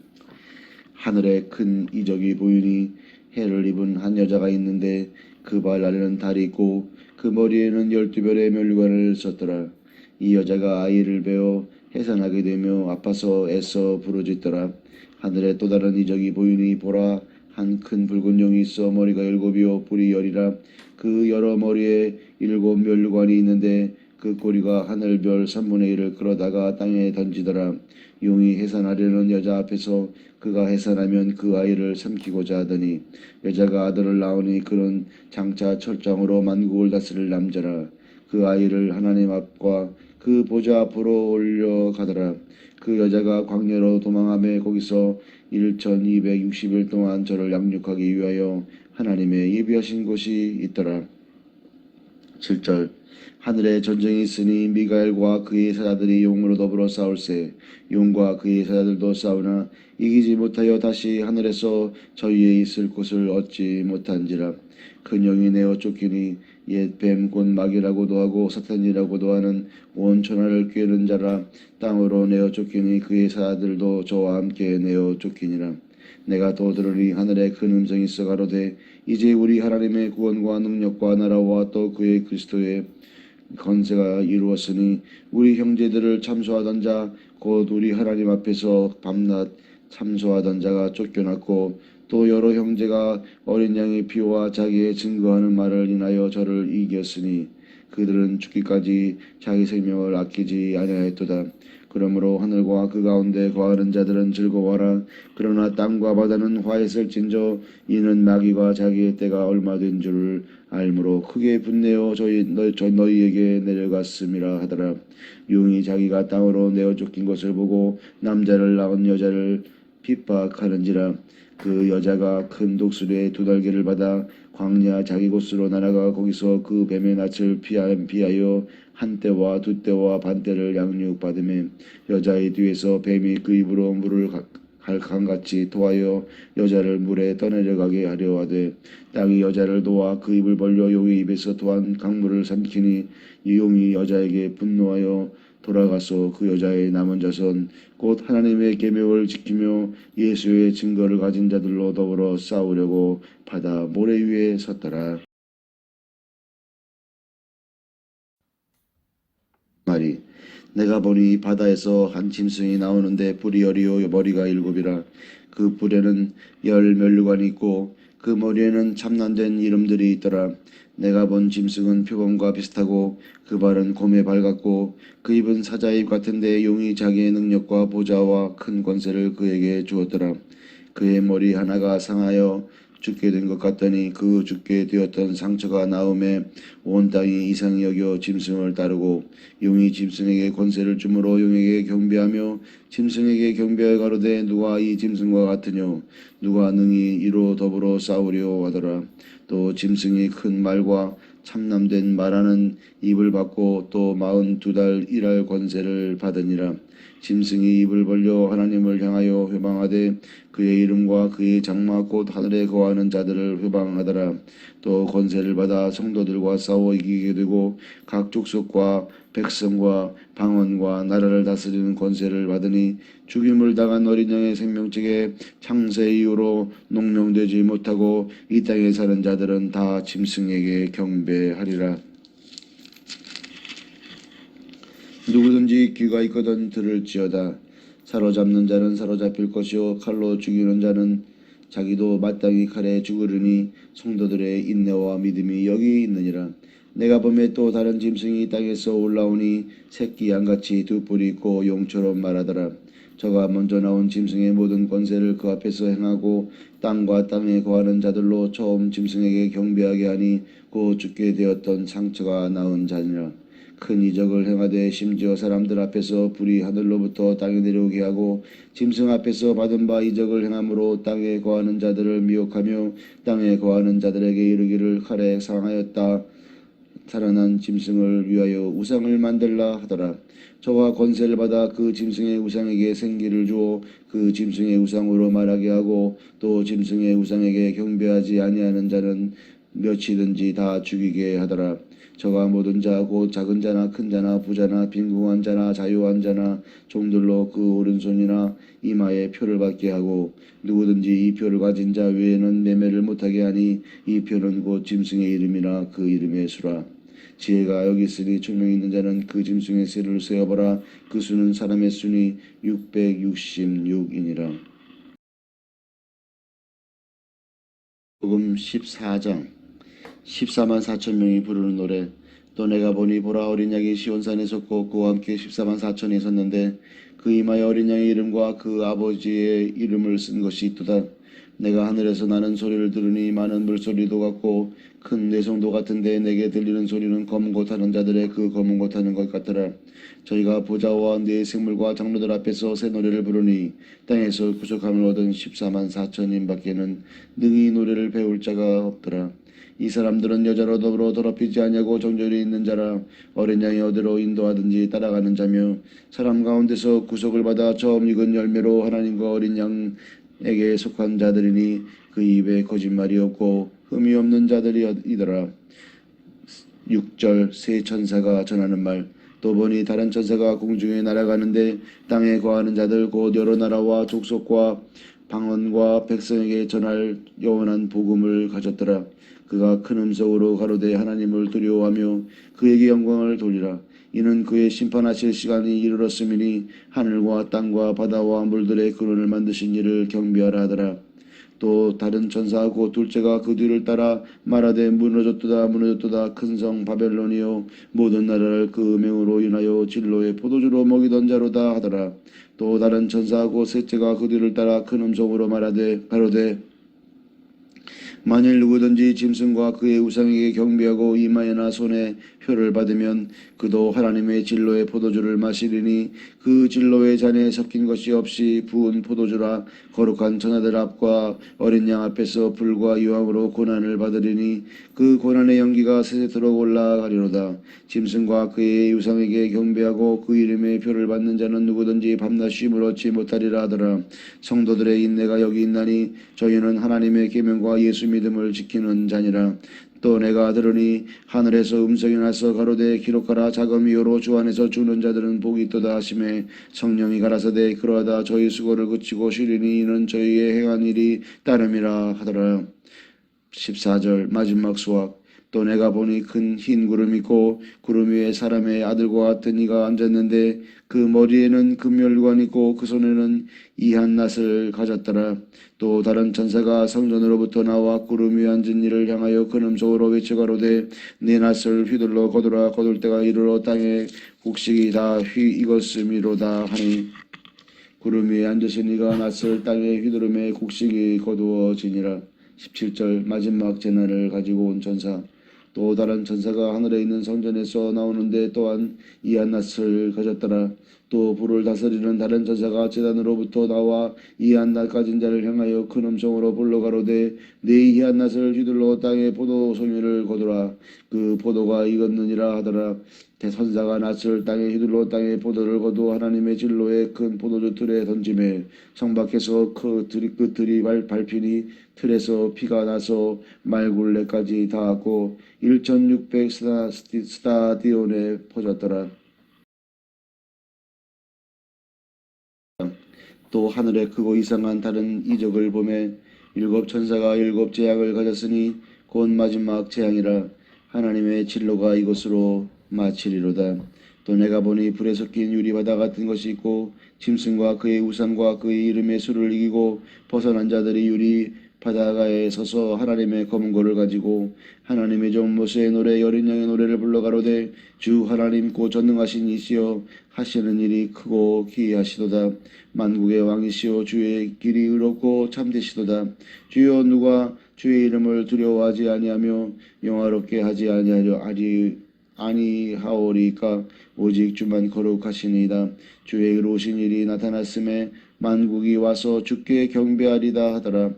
하늘에 큰 이적이 보이니 해를 입은 한 여자가 있는데 그 발 아래는 달이 있고 그 머리에는 12별의 멸관을 썼더라. 이 여자가 아이를 베어 해산하게 되며 아파서 애써 부르짖더라. 하늘에 또 다른 이적이 보이니 보라 한 큰 붉은 용이 있어 머리가 7이요 뿔이 10이라. 그 여러 머리에 7 멸관이 있는데 그 꼬리가 하늘별 3분의 1을 끌어다가 땅에 던지더라. 용이 해산하려는 여자 앞에서 그가 해산하면 그 아이를 삼키고자 하더니 여자가 아들을 낳으니 그는 장차 철장으로 만국을 다스릴 남자라. 그 아이를 하나님 앞과 그 보좌 앞으로 올려가더라. 그 여자가 광야로 도망하며 거기서 1260일 동안 저를 양육하기 위하여 하나님의 예비하신 곳이 있더라. 7절 하늘에 전쟁이 있으니 미가엘과 그의 사자들이 용으로 더불어 싸울세. 용과 그의 사자들도 싸우나 이기지 못하여 다시 하늘에서 저희의 있을 곳을 얻지 못한지라. 큰 영이 내어 쫓기니 옛 뱀 곧 마귀라고도 하고 사탄이라고도 하는 온 천하를 꿰는 자라. 땅으로 내어 쫓기니 그의 사자들도 저와 함께 내어 쫓기니라. 내가 또 들으니 하늘에 큰 음성이 있어 가로되 이제 우리 하나님의 구원과 능력과 나라와 또 그의 그리스도의 건세가 이루었으니 우리 형제들을 참소하던 자 곧 우리 하나님 앞에서 밤낮 참소하던 자가 쫓겨났고 또 여러 형제가 어린 양의 피와 자기의 증거하는 말을 인하여 저를 이겼으니 그들은 죽기까지 자기 생명을 아끼지 아니하였도다. 그러므로 하늘과 그 가운데 거하는 자들은 즐거워하라. 그러나 땅과 바다는 화했을진저 이는 마귀가 자기의 때가 얼마 된 줄을 알므로 크게 분내어 너희에게 내려갔음이라 하더라. 용이 자기가 땅으로 내어 쫓긴 것을 보고 남자를 낳은 여자를 핍박하는지라. 그 여자가 큰 독수리의 2달개를 받아 광야 자기 곳으로 날아가 거기서 그 뱀의 낯을 피하여 한 때와 2때와 반 때를 양육받으며 여자의 뒤에서 뱀이 그 입으로 물을 강같이 토하여 여자를 물에 떠내려가게 하려 하되 땅이 여자를 도와 그 입을 벌려 용의 입에서 토한 강물을 삼키니 이 용이 여자에게 분노하여 돌아가서 그 여자의 남은 자손 곧 하나님의 계명을 지키며 예수의 증거를 가진 자들로 더불어 싸우려고 바다 모래 위에 섰더라. 말이 내가 보니 바다에서 한 짐승이 나오는데 뿔이 10이요 머리가 7이라. 그 뿔에는 10 멸류관이 있고 그 머리에는 참난된 이름들이 있더라. 내가 본 짐승은 표범과 비슷하고 그 발은 곰의 발 같고 그 입은 사자의 입 같은데 용이 자기의 능력과 보좌와 큰 권세를 그에게 주었더라. 그의 머리 하나가 상하여 죽게 된 것 같더니 그 죽게 되었던 상처가 나음에 온 땅이 이상히 여겨 짐승을 따르고 용이 짐승에게 권세를 주므로 용에게 경배하며 짐승에게 경배하여 가로되 누가 이 짐승과 같으뇨 누가 능히 이로 더불어 싸우려 하더라. 또 짐승이 큰 말과 참남된 말하는 입을 받고 또 42달 일할 권세를 받으니라. 짐승이 입을 벌려 하나님을 향하여 회방하되 그의 이름과 그의 장마 곧 하늘에 거하는 자들을 회방하더라. 또 권세를 받아 성도들과 싸워 이기게 되고 각 족속과 백성과 방언과 나라를 다스리는 권세를 받으니 죽임을 당한 어린 양의 생명책에 창세 이후로 농명되지 못하고 이 땅에 사는 자들은 다 짐승에게 경배하리라. 누구든지 귀가 있거든 들을지어다. 사로잡는 자는 사로잡힐 것이요 칼로 죽이는 자는 자기도 마땅히 칼에 죽으리니 성도들의 인내와 믿음이 여기 있느니라. 내가 보매 또 다른 짐승이 땅에서 올라오니 새끼 양같이 두 뿔이 있고 용처럼 말하더라. 저가 먼저 나온 짐승의 모든 권세를 그 앞에서 행하고 땅과 땅에 거하는 자들로 처음 짐승에게 경배하게 하니 곧 죽게 되었던 상처가 나은 자니라. 큰 이적을 행하되 심지어 사람들 앞에서 불이 하늘로부터 땅에 내려오게 하고 짐승 앞에서 받은 바 이적을 행함으로 땅에 거하는 자들을 미혹하며 땅에 거하는 자들에게 이르기를 칼에 상하였다. 살아난 짐승을 위하여 우상을 만들라 하더라. 저와 권세를 받아 그 짐승의 우상에게 생기를 주어 그 짐승의 우상으로 말하게 하고 또 짐승의 우상에게 경배하지 아니하는 자는 몇이든지 다 죽이게 하더라. 저가 모든 자 곧 작은 자나 큰 자나 부자나 빈궁한 자나 자유한 자나 종들로 그 오른손이나 이마에 표를 받게 하고 누구든지 이 표를 가진 자 외에는 매매를 못하게 하니 이 표는 곧 짐승의 이름이나 그 이름의 수라. 지혜가 여기 있으니 총명 있는 자는 그 짐승의 세를 세어보라. 그 수는 사람의 수니 666이니라. 복음 14장 14만 4천 명이 부르는 노래. 또 내가 보니 보라 어린 양이 시온산에 섰고 그와 함께 14만 4천이 섰는데 그 이마에 어린 양의 이름과 그 아버지의 이름을 쓴 것이 있도다. 내가 하늘에서 나는 소리를 들으니 많은 물소리도 같고 큰 내성도 같은데 내게 들리는 소리는 검은 고 타는 자들의 그 검은 고 타는 것 같더라. 저희가 보좌와 네 생물과 장로들 앞에서 새 노래를 부르니 땅에서 구속함을 얻은 14만 4천인 밖에는 능히 노래를 배울 자가 없더라. 이 사람들은 여자로 더불어 더럽히지 아니하고 정절이 있는 자라. 어린 양이 어디로 인도하든지 따라가는 자며 사람 가운데서 구속을 받아 처음 익은 열매로 하나님과 어린 양에게 속한 자들이니 그 입에 거짓말이 없고 흠이 없는 자들이더라. 6절 세 천사가 전하는 말. 또 보니 다른 천사가 공중에 날아가는데 땅에 거하는 자들 곧 여러 나라와 족속과 방언과 백성에게 전할 영원한 복음을 가졌더라. 그가 큰 음성으로 가로되 하나님을 두려워하며 그에게 영광을 돌리라. 이는 그의 심판하실 시간이 이르렀음이니 하늘과 땅과 바다와 물들의 근원을 만드신 이를 경배하라 하더라. 또 다른 천사 곧 둘째가 그 뒤를 따라 말하되 무너졌도다 무너졌도다 큰 성 바벨론이요 모든 나라를 그 음행으로 인하여 진로의 포도주로 먹이던 자로다 하더라. 또 다른 천사 곧 셋째가 그 뒤를 따라 큰 음성으로 말하되 가로되 만일 누구든지 짐승과 그의 우상에게 경배하고 이마에나 손에 표를 받으면 그도 하나님의 진로의 포도주를 마시리니 그 진로의 잔에 섞인 것이 없이 부은 포도주라. 거룩한 천하들 앞과 어린 양 앞에서 불과 유황으로 고난을 받으리니 그 고난의 연기가 세세토록 올라가리로다. 짐승과 그의 우상에게 경배하고 그 이름의 표를 받는 자는 누구든지 밤낮 쉼을 얻지 못하리라 하더라. 성도들의 인내가 여기 있나니 저희는 하나님의 계명과 예수 믿음을 지키는 자니라. 또 내가 들으니 하늘에서 음성이 나서 가로되 기록하라. 작은 미호로 주 안에서 죽는 자들은 복이 있도다 하시매 성령이 가라사대 그러하다 저희 수고를 그치고 쉬리니 이는 저희의 행한 일이 따름이라 하더라. 14절 마지막 수학. 또 내가 보니 큰 흰 구름이 있고 구름 위에 사람의 아들과 같은 이가 앉았는데 그 머리에는 금멸관이 있고 그 손에는 이한 낫을 가졌더라. 또 다른 천사가 성전으로부터 나와 구름 위에 앉은 이를 향하여 큰 음성으로 외쳐 가로되 네 낫을 휘둘러 거두라. 거둘 때가 이르러 땅에 곡식이 다 익었음이로다 하니 구름 위에 앉으신 이가 낫을 땅에 휘두르매 곡식이 거두어지니라. 17절 마지막 재난을 가지고 온 천사. 또 다른 천사가 하늘에 있는 성전에서 나오는데 또한 이한 낫을 가졌더라. 또 불을 다스리는 다른 천사가 제단으로부터 나와 이한 낫 가진 자를 향하여 큰 음성으로 불러 가로되 네 이한 낫을 휘둘러 땅에 포도송이를 거두라. 그 포도가 익었느니라 하더라. 대선사가 낫을 땅에 휘둘러 땅에 포도를 거두 하나님의 진로의 큰 포도주 틀에 던지매 성 밖에서 그 들이 밟히니 틀에서 피가 나서 말굴레까지 닿았고 1600 스타디온에 퍼졌더라. 또 하늘에 크고 이상한 다른 이적을 보매 일곱 천사가 일곱 재앙을 가졌으니 곧 마지막 재앙이라. 하나님의 진로가 이것으로 마치리로다. 또 내가 보니 불에 섞인 유리바다 같은 것이 있고 짐승과 그의 우상과 그의 이름의 수를 이기고 벗어난 자들이 유리 바다가에 서서 하나님의 검은 고를 가지고 하나님의 종 모세의 노래 여린 양의 노래를 불러 가로되 주 하나님 곧 전능하신 이시여 하시는 일이 크고 기이하시도다. 만국의 왕이시여 주의 길이 의롭고 참되시도다. 주여 누가 주의 이름을 두려워하지 아니하며 영화롭게 하지 아니하오리까 오직 주만 거룩하시니이다. 주의 의로우신 일이 나타났음에 만국이 와서 주께 경배하리다 하더라.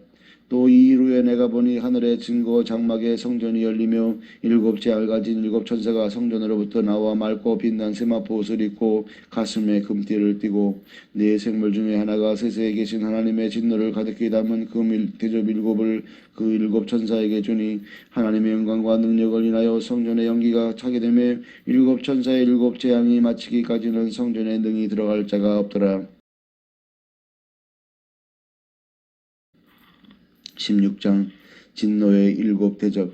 또 이 일 후에 내가 보니 하늘의 증거 장막에 성전이 열리며 일곱 재알 가진 일곱 천사가 성전으로부터 나와 맑고 빛난 세마포 옷을 입고 가슴에 금띠를 띠고 네 생물 중에 하나가 세세에 계신 하나님의 진노를 가득히 담은 그 대접 일곱을 그 일곱 천사에게 주니 하나님의 영광과 능력을 인하여 성전의 연기가 차게 되며 일곱 천사의 일곱 재앙이 마치기까지는 성전에 능히 들어갈 자가 없더라. 16장 진노의 일곱 대접.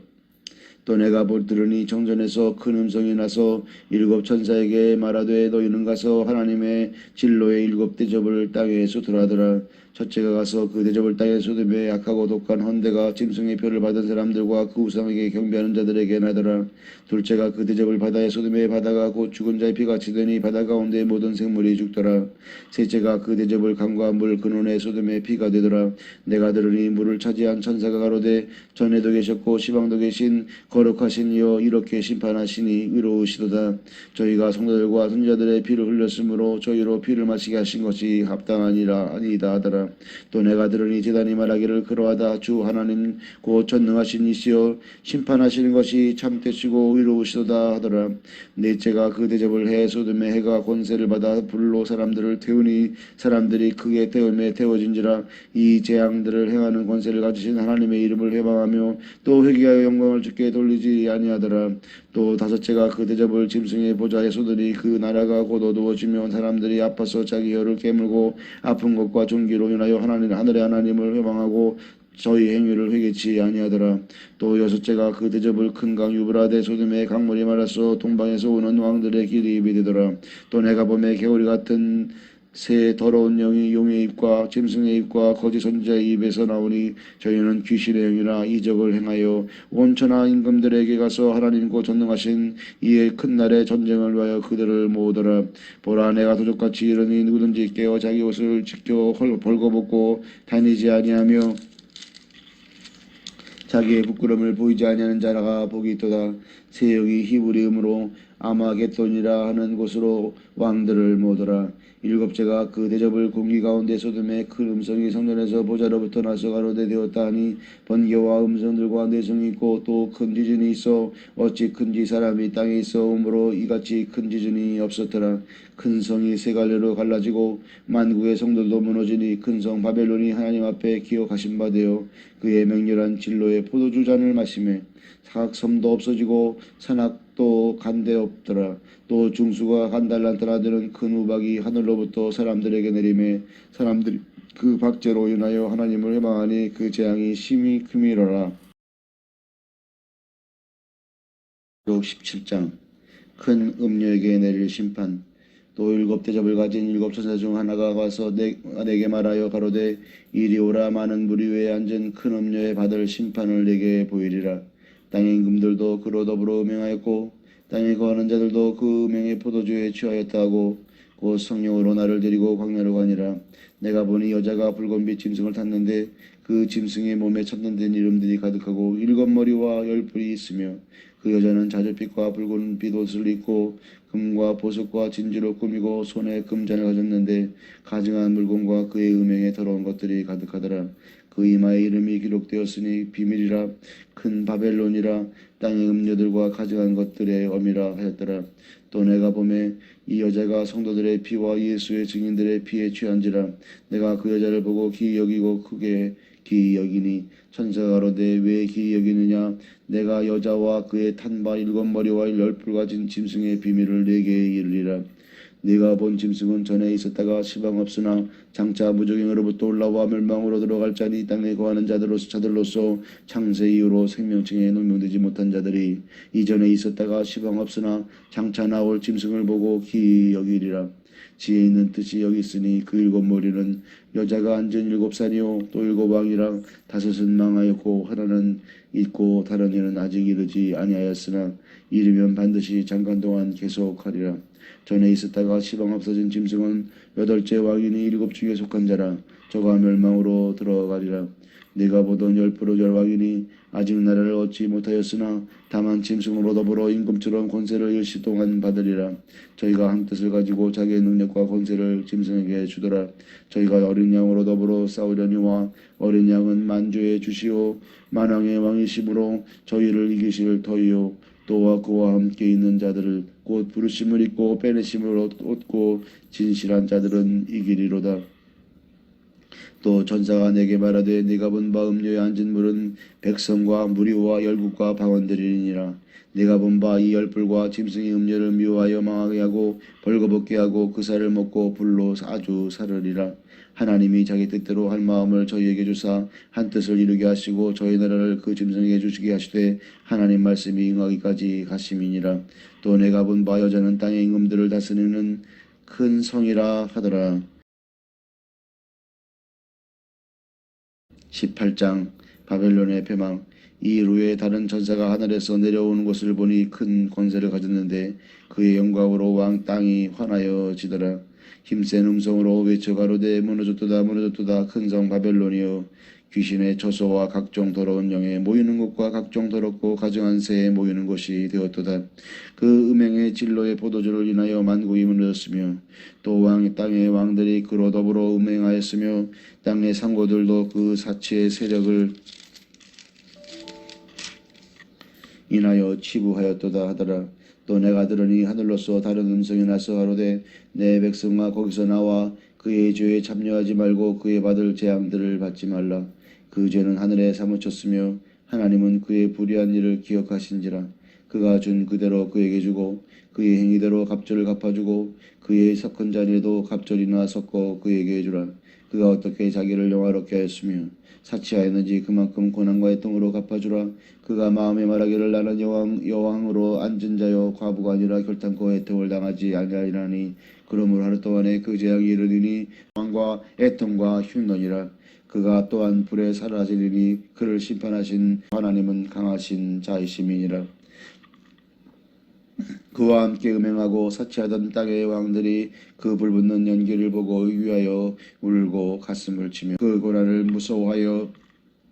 또 내가 들으니 정전에서 큰 음성이 나서 일곱 천사에게 말하되 너희는 가서 하나님의 진노의 일곱 대접을 땅에 쏟으라더라. 첫째가 가서 그 대접을 땅에 쏟으며 약하고 독한 헌대가 짐승의 표를 받은 사람들과 그 우상에게 경배하는 자들에게 나더라. 둘째가 그 대접을 바다에 쏟으며 바다가 곧 죽은 자의 피같이 되니 바다 가운데 모든 생물이 죽더라. 셋째가 그 대접을 강과 물 근원에 쏟으며 피가 되더라. 내가 들으니 물을 차지한 천사가 가로되 전에도 계셨고 시방도 계신 거룩하신 이여 이렇게 심판하시니 의로우시도다. 저희가 성도들과 선지자들의 피를 흘렸으므로 저희로 피를 마시게 하신 것이 합당하니라 아니다 하더라. 또 내가 들으니 제단이 말하기를 그러하다. 주 하나님 곧 전능하신 이시여 심판하시는 것이 참되시고 의로우시도다 하더라. 넷째가 그 대접을 해 쏟음에 해가 권세를 받아 불로 사람들을 태우니 사람들이 크게 태움에 태워진지라. 이 재앙들을 행하는 권세를 가지신 하나님의 이름을 회방하며 또 회개하여 영광을 주께 돌리지 아니하더라. 또 다섯째가 그 대접을 짐승의 보좌에 쏟으니 그 나라가 곧 어두워지며 사람들이 아파서 자기 혀를 깨물고 아픈 것과 종기로 인하여 하늘의 하나님을 회방하고 저희 행위를 회개치 아니하더라. 또 여섯째가 그 대접을 큰 강 유브라데 소돔의 강물이 말아서 동방에서 오는 왕들의 길이 입이 되더라. 또 내가 봄에 개구리 같은 새 더러운 영이 용의 입과 짐승의 입과 거짓 선지자의 입에서 나오니 저희는 귀신의 영이라 이적을 행하여 온 천하 임금들에게 가서 하나님 곧 전능하신 이의 큰 날에 전쟁을 위하여 그들을 모으더라. 보라 내가 도적같이 이르니 누구든지 깨어 자기 옷을 지켜 벌거벗고 다니지 아니하며 자기의 부끄러움을 보이지 아니하는 자라가 복이 있도다. 새 영이 히브리음으로 아마겟돈이라 하는 곳으로 왕들을 모으더라. 일곱째가 그 대접을 공기 가운데 쏟음에 큰 음성이 성전에서 보좌로부터 나서 가로되 되었다 하니 번개와 음성들과 내성이 있고 또 큰 지진이 있어 어찌 큰지 사람이 땅에 있어 오므로 이같이 큰 지진이 없었더라. 큰 성이 세 갈래로 갈라지고 만국의 성들도 무너지니 큰 성 바벨론이 하나님 앞에 기억하신 바 되어 그의 맹렬한 진로의 포도주 잔을 마시매 사각섬도 없어지고 산악도 간데 없더라. 또 중수가 한 달란트나 되는 큰 우박이 하늘로부터 사람들에게 내리매 사람들이 그 박제로 인하여 하나님을 회방하니 그 재앙이 심히 크미러라. 17장 큰 음녀에게 내릴 심판. 또 일곱 대접을 가진 일곱 천사 중 하나가 와서 내게 말하여 가로되 이리 오라. 많은 무리 위에 앉은 큰 음녀의 받을 심판을 내게 보이리라. 땅의 임금들도 그로 더불어 음행하였고 땅에 거하는 자들도 그 음행의 포도주에 취하였다 하고 곧 성령으로 나를 데리고 광야로 가니라. 내가 보니 여자가 붉은빛 짐승을 탔는데 그 짐승의 몸에 천년된 이름들이 가득하고 일곱 머리와 열 뿔이 있으며 그 여자는 자줏빛과 붉은빛 옷을 입고 금과 보석과 진주로 꾸미고 손에 금잔을 가졌는데 가증한 물건과 그의 음행에 더러운 것들이 가득하더라. 그 이마에 이름이 기록되었으니 비밀이라 큰 바벨론이라 땅의 음녀들과 가증한 것들의 어미라 하였더라. 또 내가 보매 이 여자가 성도들의 피와 예수의 증인들의 피에 취한지라. 내가 그 여자를 보고 기이 여기고 크게 기이 여기니 천사가 가로되 왜 기이 여기느냐. 내가 여자와 그의 탄 바 일곱 머리와 열 뿔 가진 짐승의 비밀을 네게 이르리라. 네가 본 짐승은 전에 있었다가 시방 없으나 장차 무적행으로부터 올라와 멸망으로 들어갈 자니 땅에 거하는 자들로서 창세 이후로 생명층에 노명되지 못한 자들이 이전에 있었다가 시방 없으나 장차 나올 짐승을 보고 기이 여기리라. 지혜 있는 뜻이 여기 있으니 그 일곱 머리는 여자가 앉은 일곱 산이요 또 일곱 왕이랑 다섯은 망하였고 하나는 있고 다른 이는 아직 이르지 아니하였으나 이르면 반드시 잠깐 동안 계속하리라. 전에 있었다가 시방 없어진 짐승은 여덟째 왕이니 일곱 중에 속한 자라. 저가 멸망으로 들어가리라. 내가 보던 열 왕이니 아직 나라를 얻지 못하였으나 다만 짐승으로 더불어 임금처럼 권세를 일시 동안 받으리라. 저희가 한 뜻을 가지고 자기의 능력과 권세를 짐승에게 주더라. 저희가 어린 양으로 더불어 싸우려니와 어린 양은 만주의 주시오 만왕의 왕이심으로 저희를 이기실 터이요 또와 그와 함께 있는 자들을 곧 부르심을 입고 빼내심을 얻고 진실한 자들은 이기리로다. 또 전사가 내게 말하되 네가 본 바 음료에 앉은 물은 백성과 무리와 열국과 방언들이니라. 네가 본 바 이 열불과 짐승이 음료를 미워하여 망하게 하고 벌거벗게 하고 그 살을 먹고 불로 아주 사르리라. 하나님이 자기 뜻대로 할 마음을 저희에게 주사 한 뜻을 이루게 하시고 저희 나라를 그 짐승에게 주시게 하시되 하나님 말씀이 응하기까지 가심이니라. 또 내가 본 바 여자는 땅의 임금들을 다스리는 큰 성이라 하더라. 18장 바벨론의 패망. 이 일 후에 다른 전사가 하늘에서 내려오는 것을 보니 큰 권세를 가졌는데 그의 영광으로 왕 땅이 환하여지더라. 힘센 음성으로 외쳐 가로되 무너졌도다 무너졌도다 큰 성 바벨론이여 귀신의 처소와 각종 더러운 영에 모이는 곳과 각종 더럽고 가증한 새에 모이는 곳이 되었도다. 그 음행의 진로의 포도주를 인하여 만국이 무너졌으며 또 땅의 왕들이 그로 더불어 음행하였으며 땅의 상고들도 그 사치의 세력을 인하여 치부하였도다 하더라. 또 내가 들으니 하늘로서 다른 음성이 나서 가로되 내 백성아 거기서 나와 그의 죄에 참여하지 말고 그의 받을 재앙들을 받지 말라. 그 죄는 하늘에 사무쳤으며 하나님은 그의 불의한 일을 기억하신지라. 그가 준 그대로 그에게 주고 그의 행위대로 갑절을 갚아주고 그의 섞은 잔에도 갑절이나 섞어 그에게 주라. 그가 어떻게 자기를 영화롭게 하였으며 사치하였는지 그만큼 고난과 애통으로 갚아주라. 그가 마음에 말하기를 나는 여왕으로 앉은 자여 과부가 아니라 결탄코 애통을 당하지 아니하리라니. 그러므로 하루 동안에 그 재앙이 이르리니 왕과 애통과 흉년이라. 그가 또한 불에 사라지리니 그를 심판하신 하나님은 강하신 자이심이니라. 그와 함께 음행하고 사치하던 땅의 왕들이 그 불붙는 연기를 보고 위하여 울고 가슴을 치며 그 고난을 무서워하여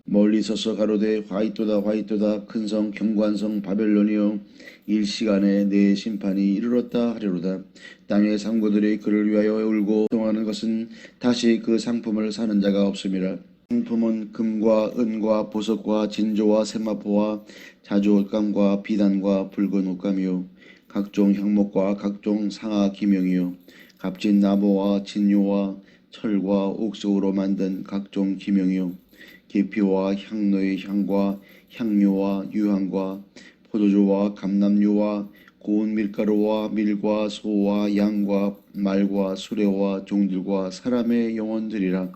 멀리 서서 가로되 화이토다 화이토다 큰 성 견고한 바벨론이여 일시간에 내 심판이 이르렀다 하리로다. 땅의 상고들이 그를 위하여 울고 통하는 것은 다시 그 상품을 사는 자가 없음이라. 상품은 금과 은과 보석과 진조와 세마포와 자주 옷감과 비단과 붉은 옷감이요 각종 향목과 각종 상아 기명이요 값진 나무와 진요와 철과 옥석으로 만든 각종 기명이요 계피와 향로의 향과 향료와 유향과 포도주와 감람류와 고운 밀가루와 밀과 소와 양과 말과 수레와 종들과 사람의 영혼들이라.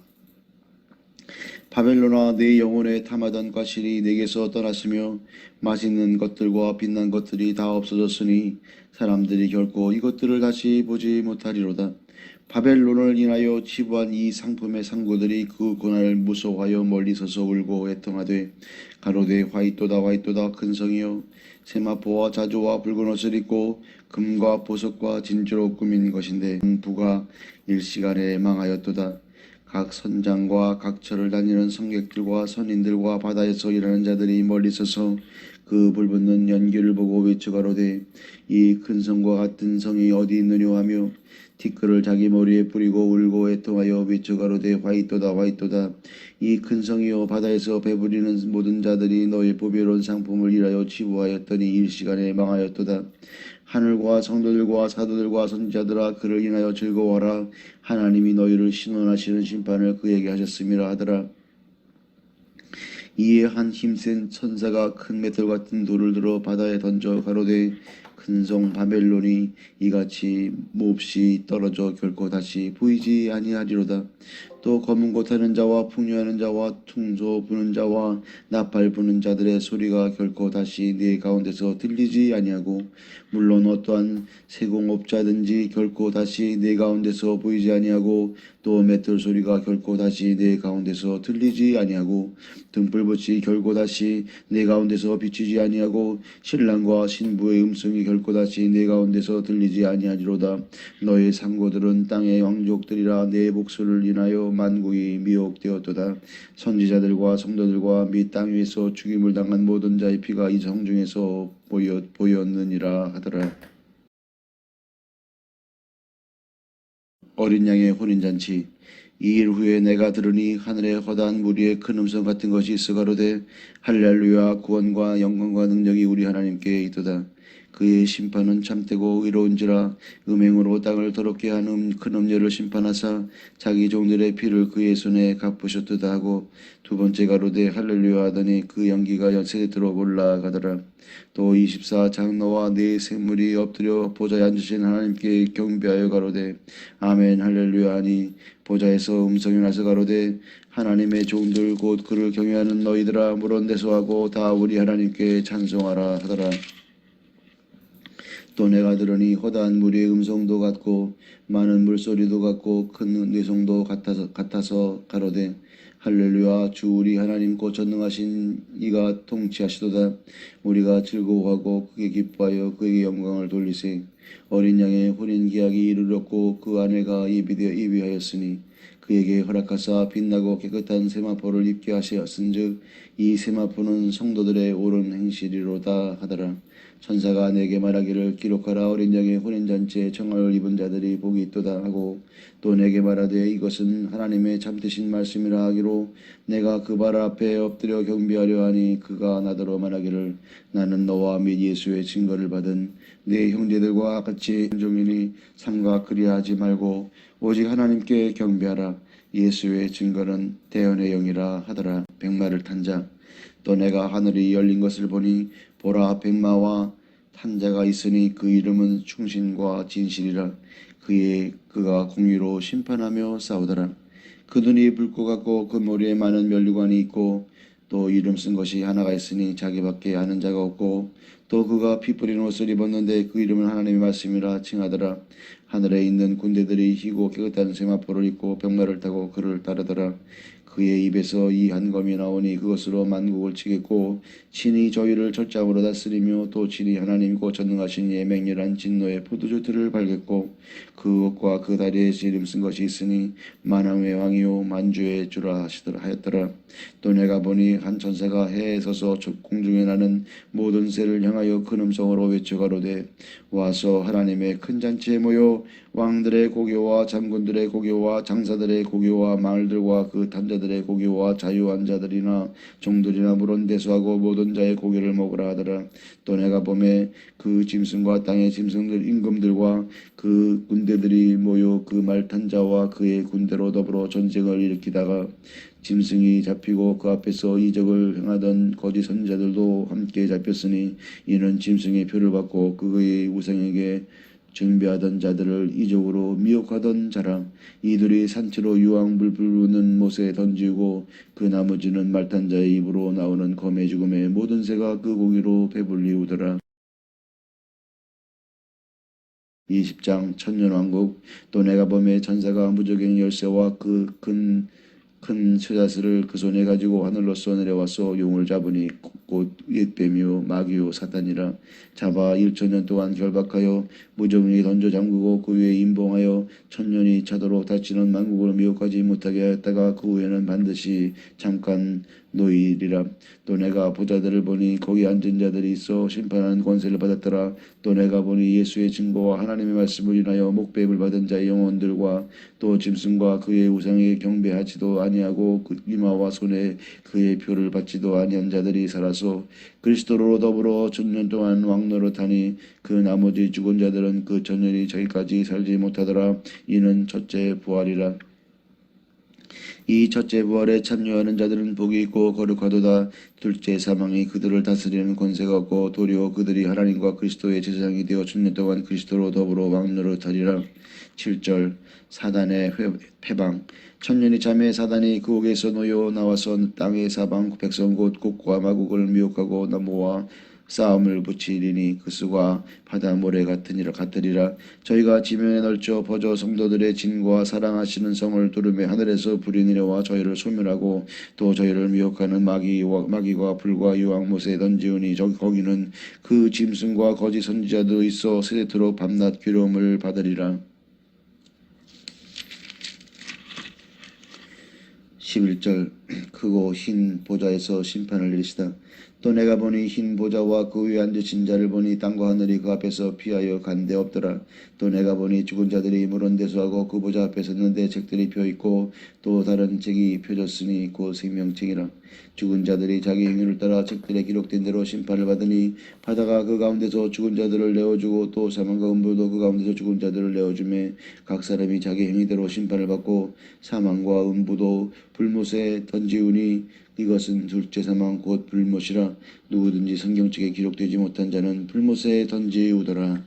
바벨론아 내 영혼에 탐하던 과실이 내게서 떠났으며 맛있는 것들과 빛난 것들이 다 없어졌으니 사람들이 결코 이것들을 다시 보지 못하리로다. 바벨론을 인하여 치부한 이 상품의 상고들이 그 고난을 무서워하여 멀리 서서 울고 애통하되 가로되 화이토다 화이토다 큰 성이여 세마포와 자주와 붉은 옷을 입고 금과 보석과 진주로 꾸민 것인데 부가 일시간에 망하였도다. 각 선장과 각 처를 다니는 성객들과 선인들과 바다에서 일하는 자들이 멀리 서서 그 불붙는 연기를 보고 외쳐 가로되 이 큰 성과 같은 성이 어디 있느냐 하며 티끌을 자기 머리에 뿌리고 울고 애통하여 외쳐 가로되 화이토다 화이토다 이 큰 성이여 바다에서 배부리는 모든 자들이 너의 보배로운 상품을 일하여 치부하였더니 일시간에 망하였도다. 하늘과 성도들과 사도들과 선지자들아 그를 인하여 즐거워하라. 하나님이 너희를 신원하시는 심판을 그에게 하셨음이라 하더라. 이에 한 힘센 천사가 큰 메틀 같은 돌을 들어 바다에 던져 가로되 큰 성 바벨론이 이같이 몹시 떨어져 결코 다시 보이지 아니하리로다. 또 검은 곳 하는 자와 풍요하는 자와 퉁소 부는 자와 나팔 부는 자들의 소리가 결코 다시 네 가운데서 들리지 아니하고, 물론 어떠한 세공업자든지 결코 다시 네 가운데서 보이지 아니하고, 또 맷돌 소리가 결코 다시 네 가운데서 들리지 아니하고, 등불빛이 결코 다시 네 가운데서 비치지 아니하고, 신랑과 신부의 음성이 결코 다시 네 가운데서 들리지 아니하리로다. 너의 상고들은 땅의 왕족들이라 내 목소리를 인하여 만국이 미혹되었도다. 선지자들과 성도들과 및 땅 위에서 죽임을 당한 모든 자의 피가 이 성중에서 보였느니라 하더라. 어린 양의 혼인잔치. 이 일 후에 내가 들으니 하늘에 허다한 무리의 큰 음성 같은 것이 있어 가로되 할렐루야, 구원과 영광과 능력이 우리 하나님께 있도다. 그의 심판은 참되고 의로운지라. 음행으로 땅을 더럽게 한 큰 음녀를 심판하사 자기 종들의 피를 그의 손에 갚으셨도다 하고, 두 번째 가로되 할렐루야 하더니 그 연기가 세대로 올라가더라. 또 24 장로와 네 생물이 엎드려 보좌에 앉으신 하나님께 경배하여 가로되 아멘 할렐루야 하니, 보좌에서 음성이 나서 가로되 하나님의 종들 곧 그를 경외하는 너희들아, 물은 대소하고 다 우리 하나님께 찬송하라 하더라. 또 내가 들으니 허다한 무리의 음성도 같고 많은 물소리도 같고 큰 뇌성도 같아서 가로되 할렐루야, 주 우리 하나님 곧 전능하신 이가 통치하시도다. 우리가 즐거워하고 크게 기뻐하여 그에게 영광을 돌리세. 어린 양의 혼인 계약이 이르렀고 그 아내가 예비하였으니 그에게 허락하사 빛나고 깨끗한 세마포를 입게 하셨은즉 이 세마포는 성도들의 옳은 행실이로다 하더라. 천사가 내게 말하기를 기록하라, 어린 양의 혼인잔치에 청함을 입은 자들이 복이 있도다 하고, 또 내게 말하되 이것은 하나님의 참되신 말씀이라 하기로, 내가 그 발 앞에 엎드려 경배하려 하니 그가 나더러 말하기를 나는 너와 및 예수의 증거를 받은 네 형제들과 같이 종이니 삼가 그리하지 말고 오직 하나님께 경배하라. 예수의 증거는 대언의 영이라 하더라. 백마를 탄 자. 또 내가 하늘이 열린 것을 보니 보라, 백마와 탄 자가 있으니 그 이름은 충신과 진실이라. 그가 공의로 심판하며 싸우더라. 그 눈이 불꽃 같고 그 머리에 많은 면류관이 있고 또 이름 쓴 것이 하나가 있으니 자기밖에 아는 자가 없고, 또 그가 피 뿌린 옷을 입었는데 그 이름은 하나님의 말씀이라 칭하더라. 하늘에 있는 군대들이 희고 깨끗한 세마포를 입고 백마를 타고 그를 따르더라. 그의 입에서 이 한 검이 나오니 그것으로 만국을 치겠고, 친히 저희를 철장으로 다스리며 또 친히 하나님과 전능하신 이의 맹렬한 진노의 포도주 틀을 발겠고, 그 옷과 그 다리에 이름 쓴 것이 있으니 만왕의 왕이요 만주의 주라 하였더라. 또 내가 보니 한 천사가 해에 서서 공중에 나는 모든 새를 향하여 큰 음성으로 외쳐 가로되 와서 하나님의 큰 잔치에 모여 왕들의 고교와 장군들의 고교와 장사들의 고교와 마을들과 그 탄자들의 고교와 자유한 자들이나 종들이나 물은 대수하고 모든 자의 고교를 먹으라 하더라. 또 내가 보매 그 짐승과 땅의 짐승들 임금들과 그 군대들이 모여 그 말탄 자와 그의 군대로 더불어 전쟁을 일으키다가 짐승이 잡히고 그 앞에서 이적을 행하던 거짓 선지자들도 함께 잡혔으니, 이는 짐승의 표를 받고 그의 우상에게 증배하던 자들을 이적으로 미혹하던 자라. 이들이 산채로 유황불 부르는 못에 던지고 그 나머지는 말탄 자의 입으로 나오는 검의 죽음의 모든 새가 그 고기로 배불리우더라. 20장 천년왕국. 또 내가 보매 천사가 무적행 열쇠와 그 큰 쇠자스를 그 손에 가지고 하늘로서 내려와서 용을 잡으니 곧 옛뱀이요 마귀요 사탄이라. 잡아 1000년 동안 결박하여 무정리 던져 잠그고 그 위에 임봉하여 1000년이 차도록 다치는 만국을 미혹하지 못하게 하였다가 그 후에는 반드시 잠깐 노이리라. 또 내가 보자들을 보니 거기 앉은 자들이 있어 심판하는 권세를 받았더라. 또 내가 보니 예수의 증거와 하나님의 말씀을 인하여 목배임을 받은 자의 영혼들과 또 짐승과 그의 우상에 경배하지도 아니하고 그 이마와 손에 그의 표를 받지도 아니한 자들이 살아서 그리스도로 더불어 천년 동안 왕노릇하니, 그 나머지 죽은 자들은 그 천년이 저기까지 살지 못하더라. 이는 첫째 부활이라. 이 첫째 부활에 참여하는 자들은 복이 있고 거룩하도다. 둘째 사망이 그들을 다스리는 권세가 없고 도리어 그들이 하나님과 그리스도의 제사장이 되어 천년 동안 그리스도로 더불어 왕노릇하리라. 7절 사단의 패방. 천년이 참에 사단이 그 옥에서 놓여 나와서 땅의 사방 백성 곧 곡과 마곡을 미혹하고 나무와 싸움을 붙이리니 그 수가 바다 모래 같으리라. 저희가 지면에 널쳐 퍼져 성도들의 진과 사랑하시는 성을 두르며 하늘에서 불이 내려와 저희를 소멸하고 또 저희를 미혹하는 마귀와 불과 유황 못에 던지우니 거기는 그 짐승과 거짓 선지자도 있어 세대토록 밤낮 괴로움을 받으리라. 11절 크고 흰 보좌에서 심판을 내리시다. 또 내가 보니 흰 보좌와 그 위에 앉으신 자를 보니 땅과 하늘이 그 앞에서 피하여 간 데 없더라. 또 내가 보니 죽은 자들이 물은 대수하고 그 보좌 앞에 섰는데 책들이 펴있고 또 다른 책이 펴졌으니 곧 생명책이라. 죽은 자들이 자기 행위를 따라 책들에 기록된 대로 심판을 받으니 바다가 그 가운데서 죽은 자들을 내어주고 또 사망과 음부도 그 가운데서 죽은 자들을 내어주매 각 사람이 자기 행위대로 심판을 받고 사망과 음부도 불못에 던지우니 이것은 둘째 사망 곧 불못이라. 누구든지 성경책에 기록되지 못한 자는 불못에 던지우더라.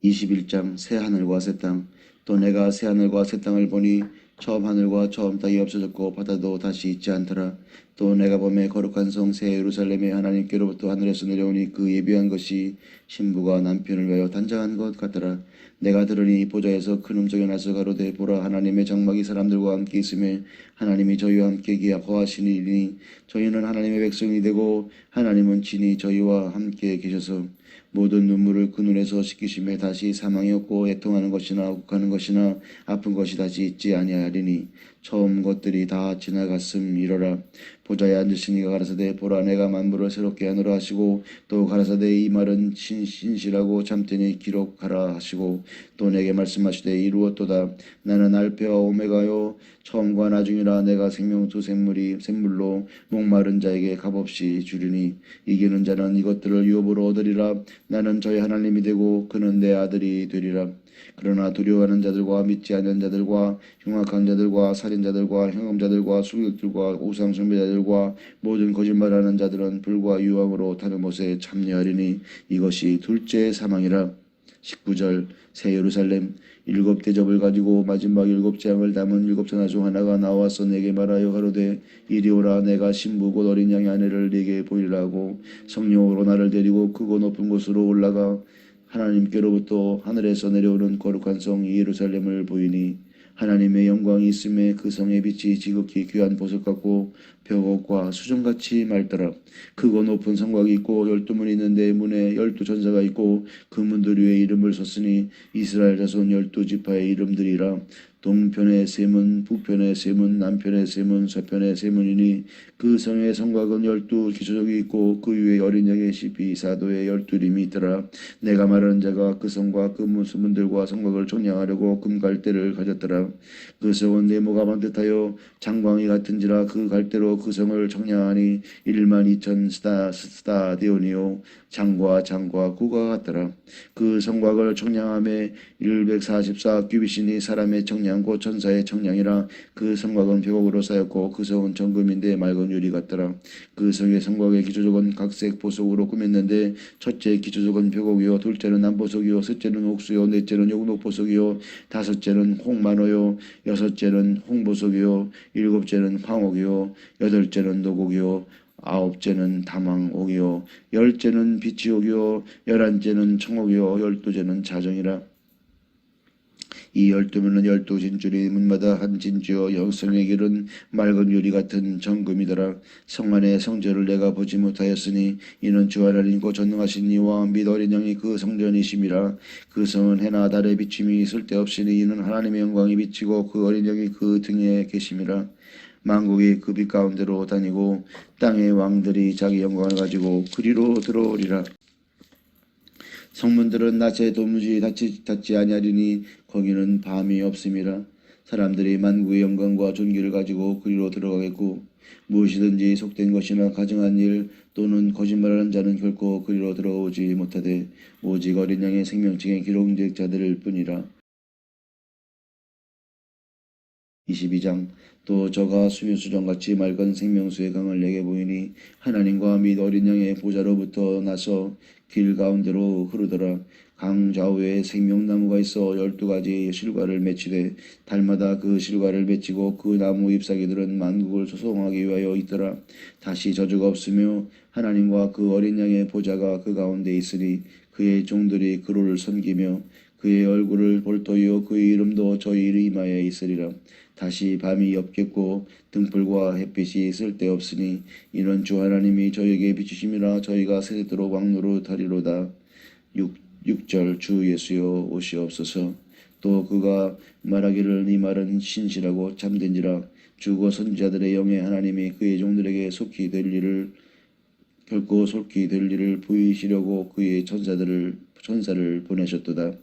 21장 새 하늘과 새 땅. 또 내가 새 하늘과 새 땅을 보니 처음 하늘과 처음 땅이 없어졌고 바다도 다시 있지 않더라. 또 내가 보매 거룩한 성 새 예루살렘의 하나님께로부터 하늘에서 내려오니 그 예비한 것이 신부가 남편을 위하여 단장한 것 같더라. 내가 들으니 보좌에서 큰 음성이 나서 가로되 보라 하나님의 장막이 사람들과 함께 있음에 하나님이 저희와 함께 거하시니니 저희는 하나님의 백성이 되고 하나님은 친히 저희와 함께 계셔서 모든 눈물을 그 눈에서 씻기심에 다시 사망이 없고 애통하는 것이나 욱하는 것이나 아픈 것이 다시 있지 아니하리니 처음 것들이 다 지나갔음이러라. 보좌에 앉으신 이가 가라사대 보라 내가 만물을 새롭게 하노라 하시고 또 가라사대 이 말은 신실하고 참되니 기록하라 하시고 또 내게 말씀하시되 이루었도다. 나는 알페와 오메가요 처음과 나중이라. 내가 생명수 샘물로 목마른 자에게 값없이 주리니 이기는 자는 이것들을 유업으로 얻으리라. 나는 저희 하나님이 되고 그는 내 아들이 되리라. 그러나 두려워하는 자들과 믿지 않는 자들과 흉악한 자들과 살인자들과 행음자들과 술객들과 우상 숭배자들과 모든 거짓말하는 자들은 불과 유황으로 타는 못에 참여하리니 이것이 둘째 사망이라. 19절 새 예루살렘 일곱 대접을 가지고 마지막 일곱 재앙을 담은 일곱 천하 중 하나가 나와서 내게 말하여 가로되 이리 오라. 내가 신부 곧 어린 양의 아내를 네게 보이라 하고 성령으로 나를 데리고 크고 높은 곳으로 올라가 하나님께로부터 하늘에서 내려오는 거룩한 성 예루살렘을 보이니 하나님의 영광이 있음에 그 성의 빛이 지극히 귀한 보석 같고 벽옥과 수정같이 맑더라. 크고 높은 성곽이 있고 12문이 있는데 문에 12전사가 있고 그 문들 위에 이름을 썼으니 이스라엘 자손 12지파의 이름들이라. 동편의 세 문, 북편의 세 문, 남편의 세 문, 서편의 세 문이니 그 성의 성곽은 12기초석이 있고 그 위에 어린 양의 시피 사도의 12림이 있더라. 내가 말하는 자가 그 성과 그 문들과 성곽을 청량하려고 금갈대를 가졌더라. 그 성은 네모가 반듯하여 장광이 같은지라. 그 갈대로 그 성을 청량하니 12,000 스타디온이요 장과 구가 같더라. 그 성곽을 청량함에 144 규빗이니 사람의 청량 곧 천사의 청량이라. 그 성곽은 벽옥으로 쌓였고 그 성은 정금인데 맑은 유리 같더라. 그 성의 성곽의 기초적은 각색 보석으로 꾸몄는데 첫째 기초적은 벽옥이요 둘째는 남보석이요 셋째는 옥수요 넷째는 용록보석이요 다섯째는 홍만호요 여섯째는 홍보석이요 일곱째는 황옥이요 여덟째는 노곡이요 아홉째는 다망옥이요 열째는 비치옥이요 열한째는 청옥이요 열두째는 자정이라. 이 12문은 12진줄이 문마다 한 진주여 영성의 길은 맑은 유리 같은 정금이더라. 성 안의 성전을 내가 보지 못하였으니 이는 주 하나님 곧 전능하신 이와 및 어린 양이 그 성전이심이라. 그 성은 해나 달의 비침이 쓸데없으니 이는 하나님의 영광이 비치고 그 어린 양이 그 등에 계심이라. 만국이 그 빛 가운데로 다니고 땅의 왕들이 자기 영광을 가지고 그리로 들어오리라. 성문들은 낮에 도무지 닫지 아니하리니 거기는 밤이 없음이라. 사람들이 만국의 영광과 존귀를 가지고 그리로 들어가겠고 무엇이든지 속된 것이나 가증한 일 또는 거짓말하는 자는 결코 그리로 들어오지 못하되 오직 어린 양의 생명책에 기록된 자들일 뿐이라. 22장. 또 저가 수면수정같이 맑은 생명수의 강을 내게 보이니 하나님과 및 어린 양의 보좌로부터 나서 길 가운데로 흐르더라. 강 좌우에 생명나무가 있어 12가지 실과를 맺히되 달마다 그 실과를 맺히고 그 나무 잎사귀들은 만국을 소송하기 위하여 있더라. 다시 저주가 없으며 하나님과 그 어린 양의 보좌가 그 가운데 있으니 그의 종들이 그를 섬기며 그의 얼굴을 볼터이요 그의 이름도 저희 이마에 있으리라. 다시 밤이 없겠고 등불과 햇빛이 쓸데없으니 이는 주 하나님이 저에게 비추심이라. 저희가 세대도록 왕노릇하리로다. 6절. 주 예수여 오시옵소서. 또 그가 말하기를 이 말은 신실하고 참된지라. 주고 선지자들의 영에 하나님이 그의 종들에게 속히 될 일을 결코 속히 될 일을 보이시려고 그의 천사를 보내셨도다.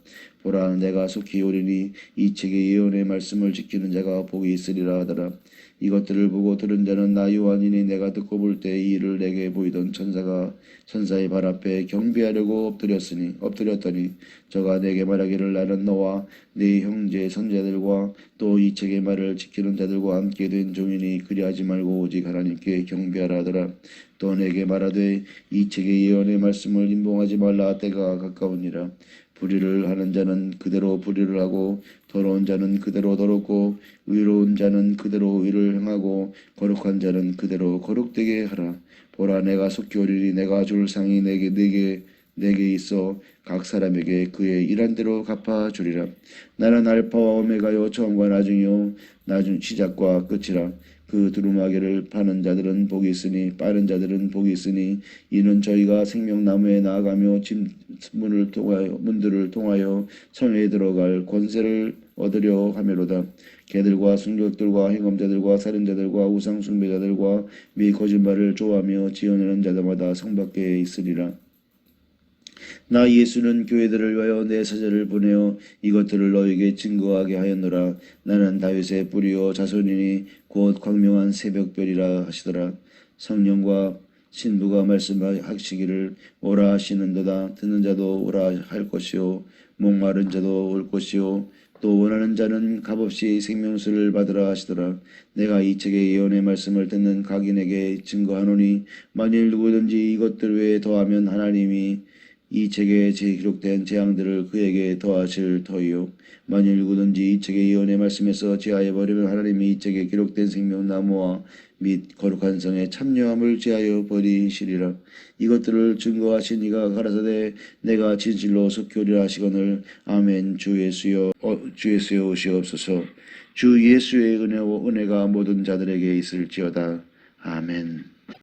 보라, 내가 속히 오리니 이 책의 예언의 말씀을 지키는 자가 복이 있으리라 하더라. 이것들을 보고 들은 자는 나 요한이니 내가 듣고 볼 때 이 일을 내게 보이던 천사의 발 앞에 경배하려고 엎드렸더니 저가 내게 말하기를 나는 너와 네 형제 선자들과 또 이 책의 말을 지키는 자들과 함께 된 종이니 그리하지 말고 오직 하나님께 경배하라 하더라. 또 내게 말하되 이 책의 예언의 말씀을 임봉하지 말라. 때가 가까우니라. 불의를 하는 자는 그대로 불의를 하고 더러운 자는 그대로 더럽고 의로운 자는 그대로 의를 행하고 거룩한 자는 그대로 거룩되게 하라. 보라, 내가 속히 오리니 내가 줄 상이 내게 있어 각 사람에게 그의 일한 대로 갚아 주리라. 나는 알파와 오메가요 처음과 나중이요 나중 시작과 끝이라. 그 두루마기를 파는 자들은 복이 있으니 빠른 자들은 복이 있으니 이는 저희가 생명나무에 나아가며 문들을 통하여 성에 들어갈 권세를 얻으려 하매로다. 개들과 순교들과 행엄자들과 살인자들과 우상 숭배자들과 미 거짓말을 좋아하며 지어내는 자들마다 성 밖에 있으리라. 나 예수는 교회들을 위하여 내 사자를 보내어 이것들을 너에게 증거하게 하였노라. 나는 다윗의 뿌리요 자손이니 곧 광명한 새벽별이라 하시더라. 성령과 신부가 말씀하시기를 오라 하시는도다. 듣는 자도 오라 할 것이요 목마른 자도 올 것이요 또 원하는 자는 값없이 생명수를 받으라 하시더라. 내가 이 책의 예언의 말씀을 듣는 각인에게 증거하노니 만일 누구든지 이것들 외에 더하면 하나님이 이 책에 기록된 재앙들을 그에게 더하실 터이요 만일 누구든지 이 책의 예언의 말씀에서 제하여 버리면 하나님이 이 책에 기록된 생명나무와 및 거룩한 성에 참여함을 제하여 버리시리라. 이것들을 증거하신 이가 가라사대 내가 진실로 속히 오리라 하시거늘. 아멘. 주 예수여 오시옵소서. 주 예수의 은혜가 모든 자들에게 있을지어다. 아멘.